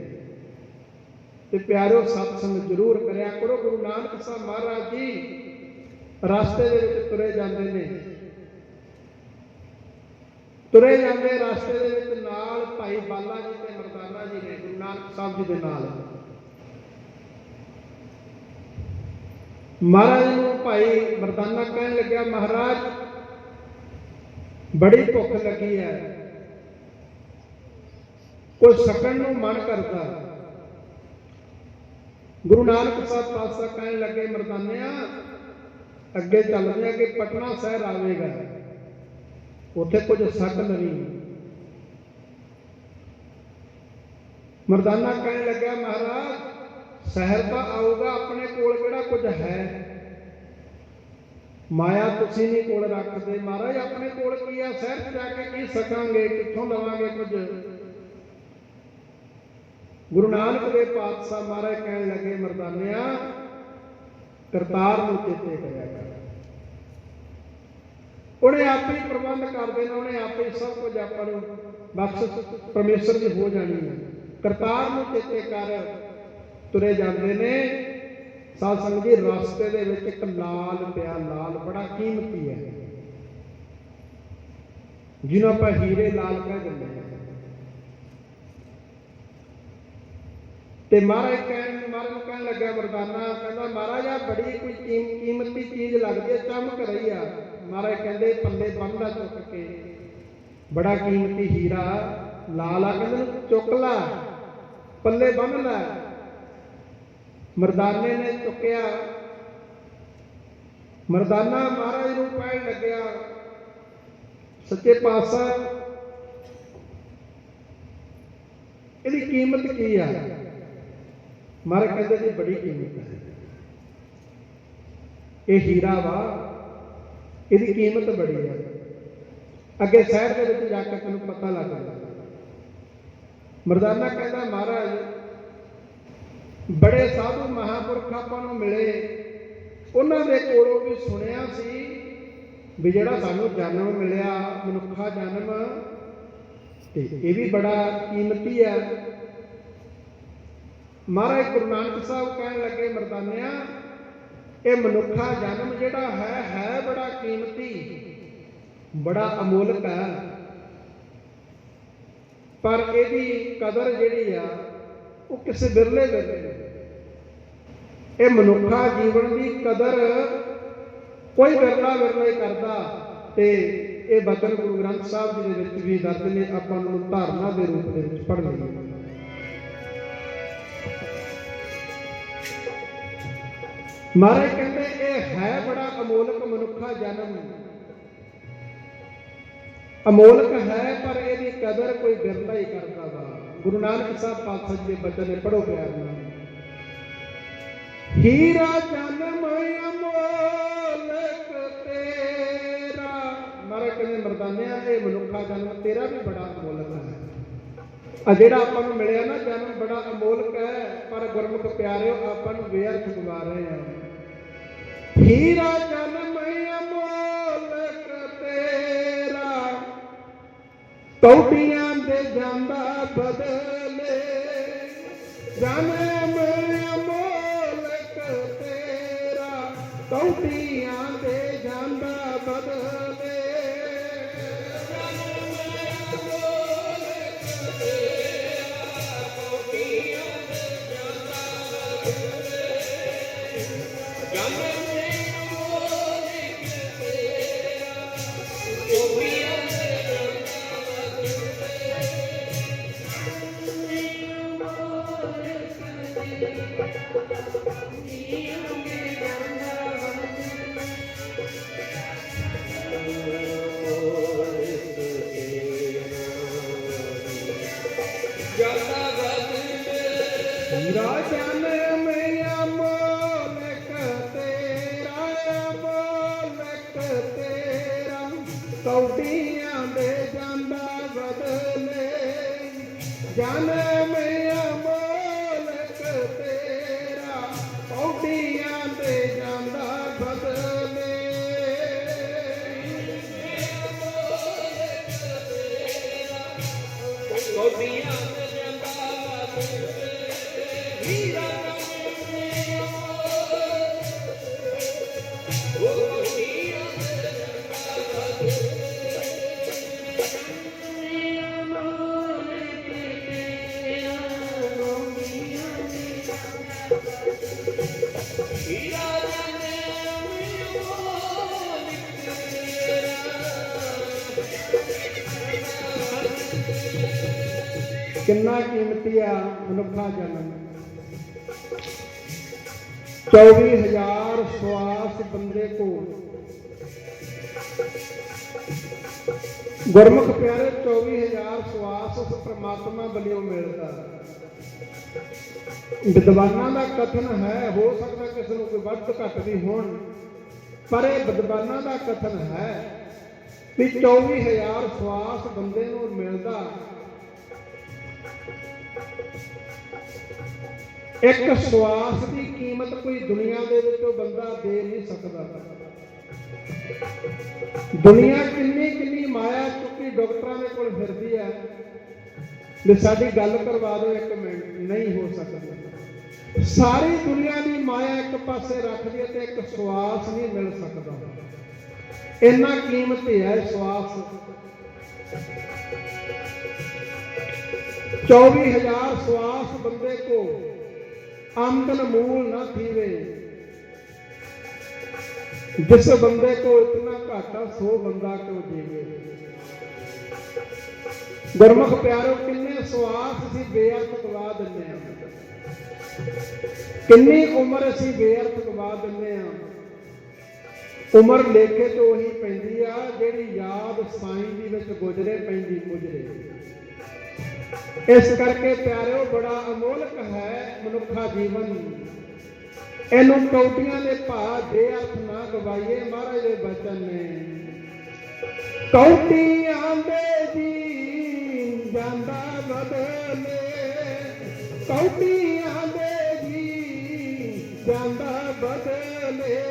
ते प्यारिओ सत्संग जरूर करिया करो। गुरु नानक साहब महाराज जी रास्ते दे विच तुरे जांदे ने। तुरे जांदे रास्ते दे विच नाल भाई बाला जी ते मरदाना जी ने गुरु नानक साहब जी दे नाल। महाराज नूं भाई मरदाना कहन लग्या महाराज बड़ी भुख लगी है कुछ सकण नूं मन करता। गुरु नानक साहब पातशाह कहन लगे मरदानिया अगे चलदे कि पटना शहर आवेगा उत्थे कुछ सक नहीं। मरदाना कहन लगा महाराज शहर तो आऊगा अपने कोल किहड़ा कुछ है। माया तुसीं नहीं कोल रखते महाराज अपने कोल की है शहर च जाके की सकांगे कित्थों लवांगे कुछ। गुरु नानक देव पातशाह महाराज कहन लगे मरदानिया करतार नूं चेते करिया कर। उन्हें आप ही प्रबंध कर देना। उन्हें आप ही सब कुछ आपां नूं बख्श परमेश्वर की हो जानी है। ਕਰਤਾਰ ਨੂੰ ਚੇਤੇ ਕਰ ਤੁਰੇ ਜਾਂਦੇ ਨੇ। ਸਾਧ ਸੰਗਤ ਜੀ, ਰਸਤੇ ਦੇ ਵਿੱਚ ਇੱਕ ਲਾਲ ਪਿਆ, ਲਾਲ ਬੜਾ ਕੀਮਤੀ ਹੈ, ਜਿਹਨੂੰ ਆਪਾਂ ਹੀਰੇ ਲਾਲ ਕਹਿ ਦਿੰਦੇ ਹਾਂ। ਤੇ ਮਹਾਰਾਜ ਨੂੰ ਕਹਿਣ ਲੱਗਾ ਮਰਦਾਨਾ, ਕਹਿੰਦਾ ਮਹਾਰਾਜ ਆ ਬੜੀ ਕੋਈ ਕੀਮਤੀ ਚੀਜ਼ ਲੱਗਦੀ ਹੈ, ਚਮਕ ਰਹੀ ਆ। ਮਹਾਰਾਜ ਕਹਿੰਦੇ ਪੱਲੇ ਬੰਨ੍ਹ ਲਾ ਚੁੱਕ ਕੇ, ਬੜਾ ਕੀਮਤੀ ਹੀਰਾ ਲਾਲ ਆ, ਕਹਿੰਦੇ ਚੁੱਕ ਲਾ, ਪੱਲੇ ਬੰਨ੍ਹ ਲੈ। ਮਰਦਾਨੇ ਨੇ ਚੁੱਕਿਆ। ਮਰਦਾਨਾ ਮਹਾਰਾਜ ਨੂੰ ਕਹਿਣ ਲੱਗਿਆ, ਸੱਚੇ ਪਾਤਸ਼ਾਹ ਇਹਦੀ ਕੀਮਤ ਕੀ ਆ? ਮਹਾਰਾਜ ਕਹਿੰਦੇ ਜੀ ਬੜੀ ਕੀਮਤ ਹੈ, ਇਹ ਹੀਰਾ ਵਾ, ਇਹਦੀ ਕੀਮਤ ਬੜੀ ਹੈ, ਅੱਗੇ ਸ਼ਹਿਰ ਦੇ ਵਿੱਚ ਜਾ ਕੇ ਤੈਨੂੰ ਪਤਾ ਲੱਗ ਜਾਏਗਾ। ਮਰਦਾਨਾ ਕਹਿੰਦਾ ਮਹਾਰਾਜ ਬੜੇ ਸਾਧੂ ਮਹਾਂਪੁਰਖ ਆਪਾਂ ਨੂੰ ਮਿਲੇ, ਉਹਨਾਂ ਦੇ ਕੋਲੋਂ ਵੀ ਸੁਣਿਆ ਸੀ ਵੀ ਜਿਹੜਾ ਸਾਨੂੰ ਜਨਮ ਮਿਲਿਆ ਮਨੁੱਖਾ ਜਨਮ, ਤੇ ਇਹ ਵੀ ਬੜਾ ਕੀਮਤੀ ਹੈ। ਮਹਾਰਾਜ ਗੁਰੂ ਨਾਨਕ ਸਾਹਿਬ ਕਹਿਣ ਲੱਗੇ ਮਰਦਾਨਿਆਂ, ਇਹ ਮਨੁੱਖਾ ਜਨਮ ਜਿਹੜਾ ਹੈ ਬੜਾ ਕੀਮਤੀ, ਬੜਾ ਅਮੋਲਕ ਹੈ, ਪਰ ਇਹਦੀ ਕਦਰ ਜਿਹੜੀ ਆ ਉਹ ਕਿਸੇ ਬਿਰਲੇ ਵੇਲੇ। ਇਹ ਮਨੁੱਖਾ ਜੀਵਨ ਦੀ ਕਦਰ ਕੋਈ ਵਿਰਲਾ ਹੀ ਕਰਦਾ। ਤੇ ਇਹ ਬਚਨ ਗੁਰੂ ਗ੍ਰੰਥ ਸਾਹਿਬ ਜੀ ਦੇ ਵਿੱਚ ਵੀ ਦਰਜ ਨੇ, ਆਪਾਂ ਨੂੰ ਧਾਰਨਾ ਦੇ ਰੂਪ ਦੇ ਵਿੱਚ ਪੜ੍ਹ ਲਈਏ। ਮਹਾਰਾਜ ਕਹਿੰਦੇ ਇਹ ਹੈ ਬੜਾ ਅਮੋਲਕ ਮਨੁੱਖਾ ਜਨਮ, ਅਮੋਲਕ ਹੈ, ਪਰ ਇਹਦੀ ਕਦਰ ਕੋਈ ਬਿਰਲਾ ਹੀ ਕਰਦਾ ਵਾ। ਗੁਰੂ ਨਾਨਕ ਸਾਹਿਬ ਪਾਤਸ਼ਾਹ ਜੀ ਦੇ ਬਚਨ ਨੇ, ਪੜ੍ਹੋ ਪਿਆਰ ਨਾਲ। ਹੀਰਾ ਜਨਮ ਅਮੋਲਕ ਤੇਰਾ। ਮਹਾਰਾਜ ਕਹਿੰਦੇ ਮਰਦਾਨਿਆਂ, ਇਹ ਮਨੁੱਖਾ ਜਨਮ ਤੇਰਾ ਵੀ ਬੜਾ ਅਮੋਲਕ ਹੈ। ਆ ਜਿਹੜਾ ਆਪਾਂ ਨੂੰ ਮਿਲਿਆ ਨਾ ਜਨਮ, ਬੜਾ ਅਮੋਲਕ ਹੈ, ਪਰ ਗੁਰਮੁਖ ਪਿਆਰਿਓ ਆਪਾਂ ਨੂੰ ਬੇਅਰਥ ਗਵਾ ਰਹੇ ਆ। ਹੀਰਾ ਜਨਮ ਅਮੋਲਕ ਤੇਰਾ, ਕੌਡੀਆਂ ਦੇ ਜਾਂਦਾ ਬਦਲੇ। ਜਨਮ ਅਮੋਲਕ ਤੇਰਾ, ਕੌਡੀਆਂ ਦੇ ਜਾਂਦਾ ਬਦਲੇ। ਹੀਰਾ ਜਨਮ ਅਮੋਲਕ ਤੇਰਾ, ਅਮੋਲਕ ਤੇਰਾ, ਕੌਡੀਆਂ ਦੇ ਜਾਂਦਾ ਬਦਲੇ। ਜਨਮ ਅਮੋਲਕ ਤੇਰਾ, ਕੌਡੀਆਂ ਦੇ ਜਾਂਦਾ ਬਦਲੇ। ਕੌਡੀਆਂ ਦੇ ਜਾਂਦਾ ਬਦਲੇ। ਕਿੰਨਾ ਕੀਮਤੀ ਆ ਮਨੁੱਖਾ ਜਨਮ। 24,000 ਸਵਾਸ ਬੰਦੇ ਕੋ। ਗੁਰਮੁਖ ਪਿਆਰੇ 24,000 ਸਵਾਸ ਉਸ ਪ੍ਰਮਾਤਮਾ ਵੱਲੋਂ ਮਿਲਦਾ। ਵਿਦਵਾਨਾਂ ਦਾ ਕਥਨ ਹੈ, ਹੋ ਸਕਦਾ ਕਿਸੇ ਨੂੰ ਕੋਈ ਵੱਧ ਘੱਟ ਵੀ ਹੋਣ, ਪਰ ਇਹ ਵਿਦਵਾਨਾਂ ਦਾ ਕਥਨ ਹੈ ਵੀ 24,000 ਸਵਾਸ ਬੰਦੇ ਨੂੰ ਮਿਲਦਾ। ਇੱਕ ਸਵਾਸ ਦੀ ਕੀਮਤ ਕੋਈ ਦੁਨੀਆ ਦੇ ਵਿੱਚੋਂ ਬੰਦਾ ਦੇ ਨਹੀਂ ਸਕਦਾ। ਦੁਨੀਆ ਕਿੰਨੀ ਮਾਇਆ ਚੁੱਕੀ ਡਾਕਟਰਾਂ ਦੇ ਕੋਲ ਫਿਰਦੀ ਹੈ ਵੀ ਸਾਡੀ ਗੱਲ ਕਰਵਾ ਦਿਓ, 1 ਮਿੰਟ ਨਹੀਂ ਹੋ ਸਕਦਾ। ਸਾਰੀ ਦੁਨੀਆ ਦੀ ਮਾਇਆ ਇੱਕ ਪਾਸੇ ਰੱਖਦੀ ਹੈ ਤੇ ਇੱਕ ਸਵਾਸ ਨਹੀਂ ਮਿਲ ਸਕਦਾ। ਇੰਨਾ ਕੀਮਤੀ ਹੈ ਸਵਾਸ। 24,000 श्वास बंदे को आमदन मूल न थीवे, जिस बंदे को इतना घाटा 100 बंदा क्यों जीवे। गुरमुख प्यारो किन्ने श्वास असीं बेअर्थ गवा दिंदे हां, किन्नी उम्र असीं बेअर्थ गवा दिंदे हां। उम्र लेके तो ਉਹੀ ਪੈਂਦੀ ਆ ਜਿਹੜੀ याद साईं ਦੀ ਵਿੱਚ गुजरे पैंदी गुजरे। इस करके प्यारिओ बड़ा अमोलक है मनुखा जीवन। इनू कौटियां दे भाव बेअर्थ ना गवाइए। महाराज दे बचन ने कौटियां दे जी जांदा बदले, कौटियां दे जी जांदा बदले।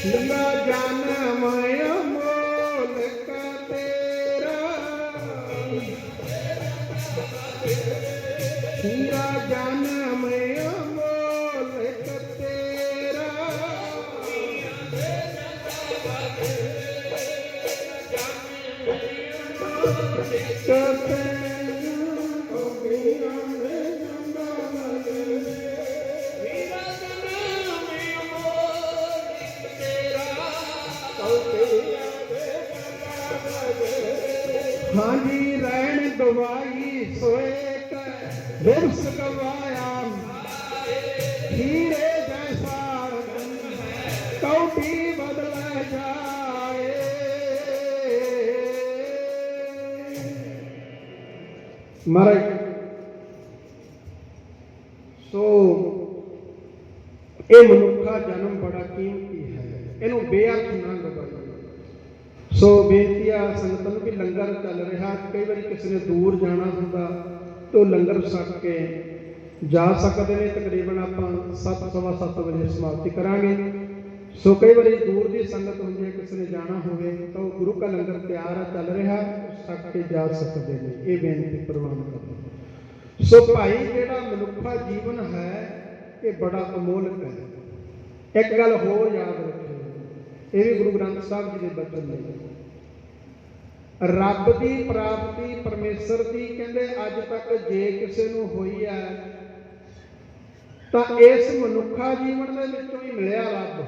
हीरा जन्म अमोलक तेरा, हीरा जन्म अमोलक तेरा। हाँ जी रैन दवाई सोए दिवस गवाया, हीरे जैसा कौटी बदल जाए। महाराज सो ये मनुखा जन्म बड़ा कीमती है, इनू बेअर्थ ना गवाइए। सो बेनती आ संगत नूं भी लंगर चल रहा, कई बार किसी ने दूर जाना होंदा तो लंगर छक के जा सकते हैं। तकरीबन आपां 7 सवा 7 बजे समाप्ति करांगे। सो कई बार दूर की संगत होंदी है, किसी ने जाना होवे तो गुरु का लंगर तैयार चल रहा, छक के जा सकते हैं। ये बेनती प्रवान करो। सो भाई जिहड़ा मनुखा जीवन है ये बड़ा अमोलक है। एक गल होर याद रखिओ, ये भी गुरु ग्रंथ साहब जी के बचन ने, रब की प्राप्ति परमेश्वर की कहते अज तक जे किसी नूं होई है तो इस मनुखा जीवन दे विचों ही मिलिया रब।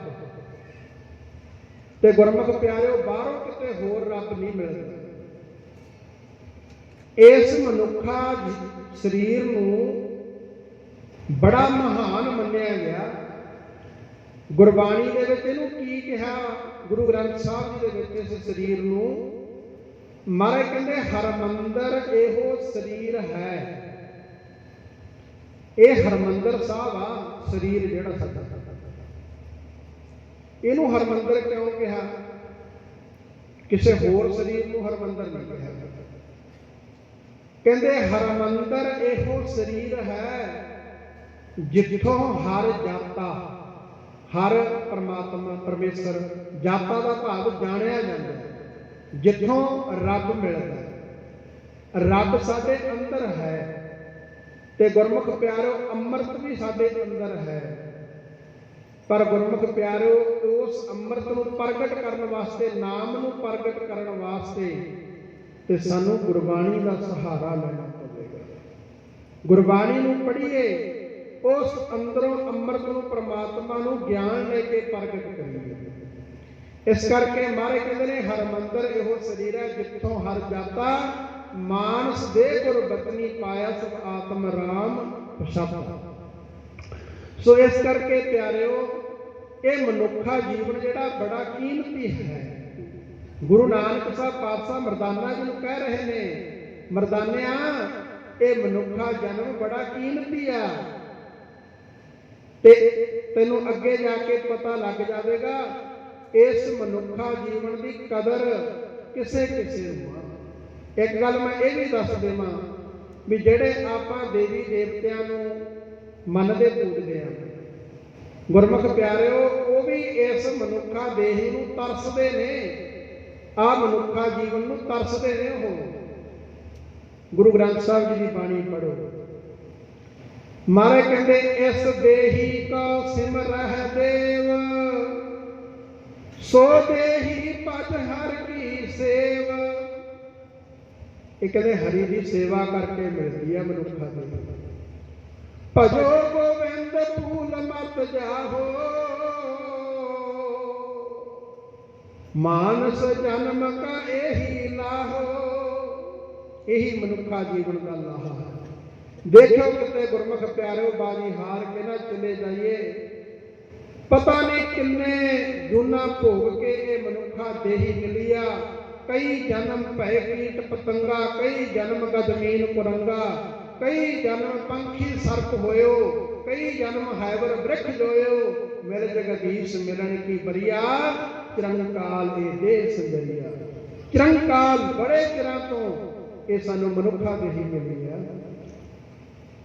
ते गुरमुख प्यारिओ बाहरों किते होर रब नहीं मिलदा। इस मनुखा शरीर नूं बड़ा महान मन्निया गया। गुरबाणी दे विच इहनूं की कहा गुरु ग्रंथ साहब जी दे विच इस शरीर नूं महाराज कहंदे हरमंदर एहो शरीर है। ये हरमंदर साहब आ शरीर जिहड़ा साडा, इहनूं हरमंदर क्यों कहा? किसी होर शरीर नूं हरमंदर नहीं कहा। कहंदे हरमंदर एहो शरीर है जिथों हर जाता, हर परमात्मा परमेश्वर जाता का भाव जानिया जाता, जिथों रब मिलता। रब साडे अंदर है ते गुरमुख प्यारो अमृत भी साडे अंदर है। पर गुरमुख प्यारो उस अमृत नूं प्रगट करने वास्ते, नाम नूं प्रगट करने वास्ते ते सानू गुरबाणी का सहारा लेना पवेगा। गुरबाणी नूं पढ़ीए, उस अंदरों अमृत नूं परमात्मा नूं ज्ञान लेके प्रगट करिए। इस करके महाराज कहते हैं हरमंदर एहो शरीर है जिथों हर जाता, मानस दे गुर बतनी पाया सब आत्म राम छापा। सो इस करके प्यारिओ ये मनुखा जीवन जिहड़ा बड़ा कीमती है। गुरु नानक साहब पातशाह मरदाना जी नूं कह रहे ने, मरदानिया ये मनुखा जन्म बड़ा कीमती आ। ਤੇ ਤੈਨੂੰ ਅੱਗੇ ਜਾ ਕੇ ਪਤਾ ਲੱਗ ਜਾਵੇਗਾ ਇਸ ਮਨੁੱਖਾ ਜੀਵਨ ਦੀ ਕਦਰ ਕਿਸੇ ਕਿਸੇ ਨੂੰ ਆ। ਇੱਕ ਗੱਲ ਮੈਂ ਇਹ ਵੀ ਦੱਸ ਦੇਵਾਂ ਵੀ ਜਿਹੜੇ ਆਪਾਂ ਦੇਵੀ ਦੇਵਤਿਆਂ ਨੂੰ ਮੰਨਦੇ ਪੂਜਦੇ ਆ, ਗੁਰਮੁਖ ਪਿਆਰਿਓ, ਉਹ ਵੀ ਇਸ ਮਨੁੱਖਾ ਦੇਹੀ ਨੂੰ ਤਰਸਦੇ ਨੇ, ਆ ਮਨੁੱਖਾ ਜੀਵਨ ਨੂੰ ਤਰਸਦੇ ਨੇ। ਉਹ ਗੁਰੂ ਗ੍ਰੰਥ ਸਾਹਿਬ ਜੀ ਦੀ ਬਾਣੀ ਪੜ੍ਹੋ। ਮਹਾਰਾਜ ਕਹਿੰਦੇ ਇਸ ਦੇਹੀ ਕੋ ਸਿਮਰਹਿ ਦੇਵ, ਸੋ ਦੇਹੀ ਭਜ ਹਰ ਕੀ ਸੇਵ। ਇਹ ਕਹਿੰਦੇ ਹਰੀ ਦੀ ਸੇਵਾ ਕਰਕੇ ਮਿਲਦੀ ਆ ਮਨੁੱਖਾ ਦੀ। ਭਜੋ ਗੋਬਿੰਦ ਭੂਲ ਮਤ ਜਾਹੋ, ਮਾਨਸ ਜਨਮ ਕਾ ਇਹੀ ਲਾਹੋ। ਇਹੀ ਮਨੁੱਖਾ ਜੀਵਨ ਦਾ ਲਾਹਾ। ਦੇਖੋ ਕਿਤੇ ਗੁਰਮੁਖ ਪਿਆਰਿਓ ਬਾਜੀ ਹਾਰ ਕੇ ਨਾ ਚਲੇ ਜਾਈਏ। ਪਤਾ ਨਹੀਂ ਕਿੰਨੇ ਜੂਨਾ ਭੋਗ ਕੇ ਇਹ ਮਨੁੱਖਾ ਦੇਹੀ ਮਿਲੀ ਆ। ਕਈ ਜਨਮ ਭੈ ਕੀਟ ਪਤੰਗਾ, ਕਈ ਜਨਮ ਗਦਮੀਨ ਕੁਰੰਗਾ, ਕਈ ਜਨਮ ਪੰਖੀ ਸਰਪ ਹੋਇਓ, ਕਈ ਜਨਮ ਹੈਵਰ ਬ੍ਰਿਖ ਜੋਇਓ। ਮਿਲ ਜਗਦੀਸ਼ ਮਿਲਣ ਕੀ ਬਰੀਆ, ਚਿਰੰਕਾਲ ਇਹ ਦੇਹ ਸੰਜਰੀਆ। ਚਿਰੰਕਾਲ ਬੜੇ ਚਿਰਾਂ ਤੋਂ ਇਹ ਸਾਨੂੰ ਮਨੁੱਖਾ ਦੇਹੀ ਮਿਲੀ ਆ।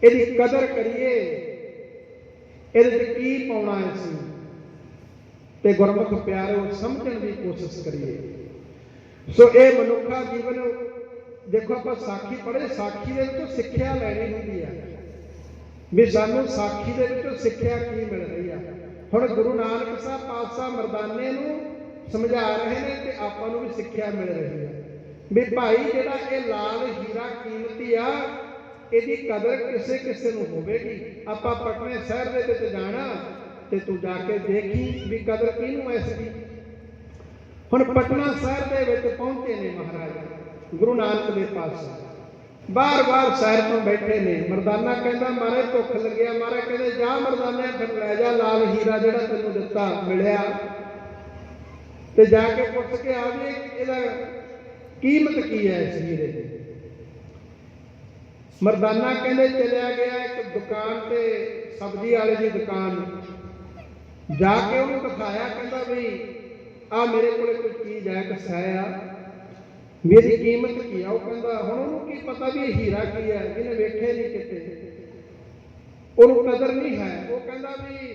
ਇਹਦੀ ਕਦਰ ਕਰੀਏ, ਇਹਦੇ ਤੇ ਕੀ ਪਾਉਣਾ ਅਸੀਂ, ਤੇ ਗੁਰਮੁਖ ਪਿਆਰਿਓ ਸਮਝਣ ਦੀ ਕੋਸ਼ਿਸ਼ ਕਰੀਏ। ਸੋ ਇਹ ਮਨੁੱਖਾ ਜੀਵਨ ਦੇਖੋ, ਆਪਾਂ ਸਾਖੀ ਪੜ੍ਹੇ, ਸਾਖੀ ਦੇ ਵਿੱਚੋਂ ਸਿੱਖਿਆ ਲੈਣੀ ਹੁੰਦੀ ਆ ਵੀ ਸਾਨੂੰ ਸਾਖੀ ਦੇ ਵਿੱਚੋਂ ਸਿੱਖਿਆ ਕੀ ਮਿਲ ਰਹੀ ਆ। ਹੁਣ ਗੁਰੂ ਨਾਨਕ ਸਾਹਿਬ ਪਾਤਸ਼ਾਹ ਮਰਦਾਨੇ ਨੂੰ ਸਮਝਾ ਰਹੇ ਨੇ ਤੇ ਆਪਾਂ ਨੂੰ ਵੀ ਸਿੱਖਿਆ ਮਿਲ ਰਹੀ ਆ ਵੀ ਭਾਈ ਜਿਹੜਾ ਇਹ ਲਾਲ ਹੀਰਾ ਕੀਮਤੀ ਆ, ਇਹਦੀ ਕਦਰ ਕਿਸੇ ਕਿਸੇ ਨੂੰ ਹੋਵੇਗੀ। ਆਪਾਂ ਪਟਨੇ ਸ਼ਹਿਰ ਦੇ ਵਿੱਚ ਜਾਣਾ ਤੇ ਤੂੰ ਜਾ ਕੇ ਦੇਖੀ ਵੀ ਕਦਰ ਕਿਹਨੂੰ ਐ ਇਸਦੀ। ਹੁਣ ਪਟਨਾ ਸ਼ਹਿਰ ਦੇ ਵਿੱਚ ਪਹੁੰਚੇ ਨੇ ਮਹਾਰਾਜ ਗੁਰੂ ਨਾਨਕ ਦੇ ਪਾਤਸ਼ਾਹ, ਬਾਰ-ਬਾਰ ਸ਼ਹਿਰ ਤੋਂ ਬੈਠੇ ਨੇ। ਮਰਦਾਨਾ ਕਹਿੰਦਾ ਮਹਾਰਾਜ ਭੁੱਖ ਲੱਗਿਆ। ਮਹਾਰਾਜ ਕਹਿੰਦੇ ਜਾ ਮਰਦਾਨੇ ਫਿਰ ਲੈ ਜਾ ਲਾਲ ਹੀਰਾ ਜਿਹੜਾ ਤੈਨੂੰ ਦਿੱਤਾ ਮਿਲਿਆ, ਤੇ ਜਾ ਕੇ ਪੁੱਛ ਕੇ ਆ ਵੀ ਇਹਦਾ ਕੀਮਤ ਕੀ ਹੈ ਇਸ ਹੀਰੇ ਦੀ। ਮਰਦਾਨਾ ਕਹਿੰਦੇ ਚਲਿਆ ਗਿਆ ਇੱਕ ਦੁਕਾਨ ਤੇ, ਸਬਜ਼ੀ ਵਾਲੇ ਦੀ ਦੁਕਾਨ, ਜਾ ਕੇ ਉਹਨੂੰ ਦਿਖਾਇਆ। ਕਹਿੰਦਾ ਵੀ ਆ ਮੇਰੇ ਕੋਲ ਕੋਈ ਚੀਜ਼ ਹੈ, ਇੱਕ ਸੈ ਆ, ਮੇਰੀ ਕੀਮਤ ਕੀ ਆ। ਉਹ ਕਹਿੰਦਾ ਹੁਣ ਉਹਨੂੰ ਕੀ ਪਤਾ ਵੀ ਇਹ ਹੀਰਾ ਕੀ ਹੈ, ਇਹਨੇ ਵੇਖਿਆ ਨਹੀਂ ਕਿਤੇ, ਉਹਨੂੰ ਕਦਰ ਨਹੀਂ ਹੈ। ਉਹ ਕਹਿੰਦਾ ਵੀ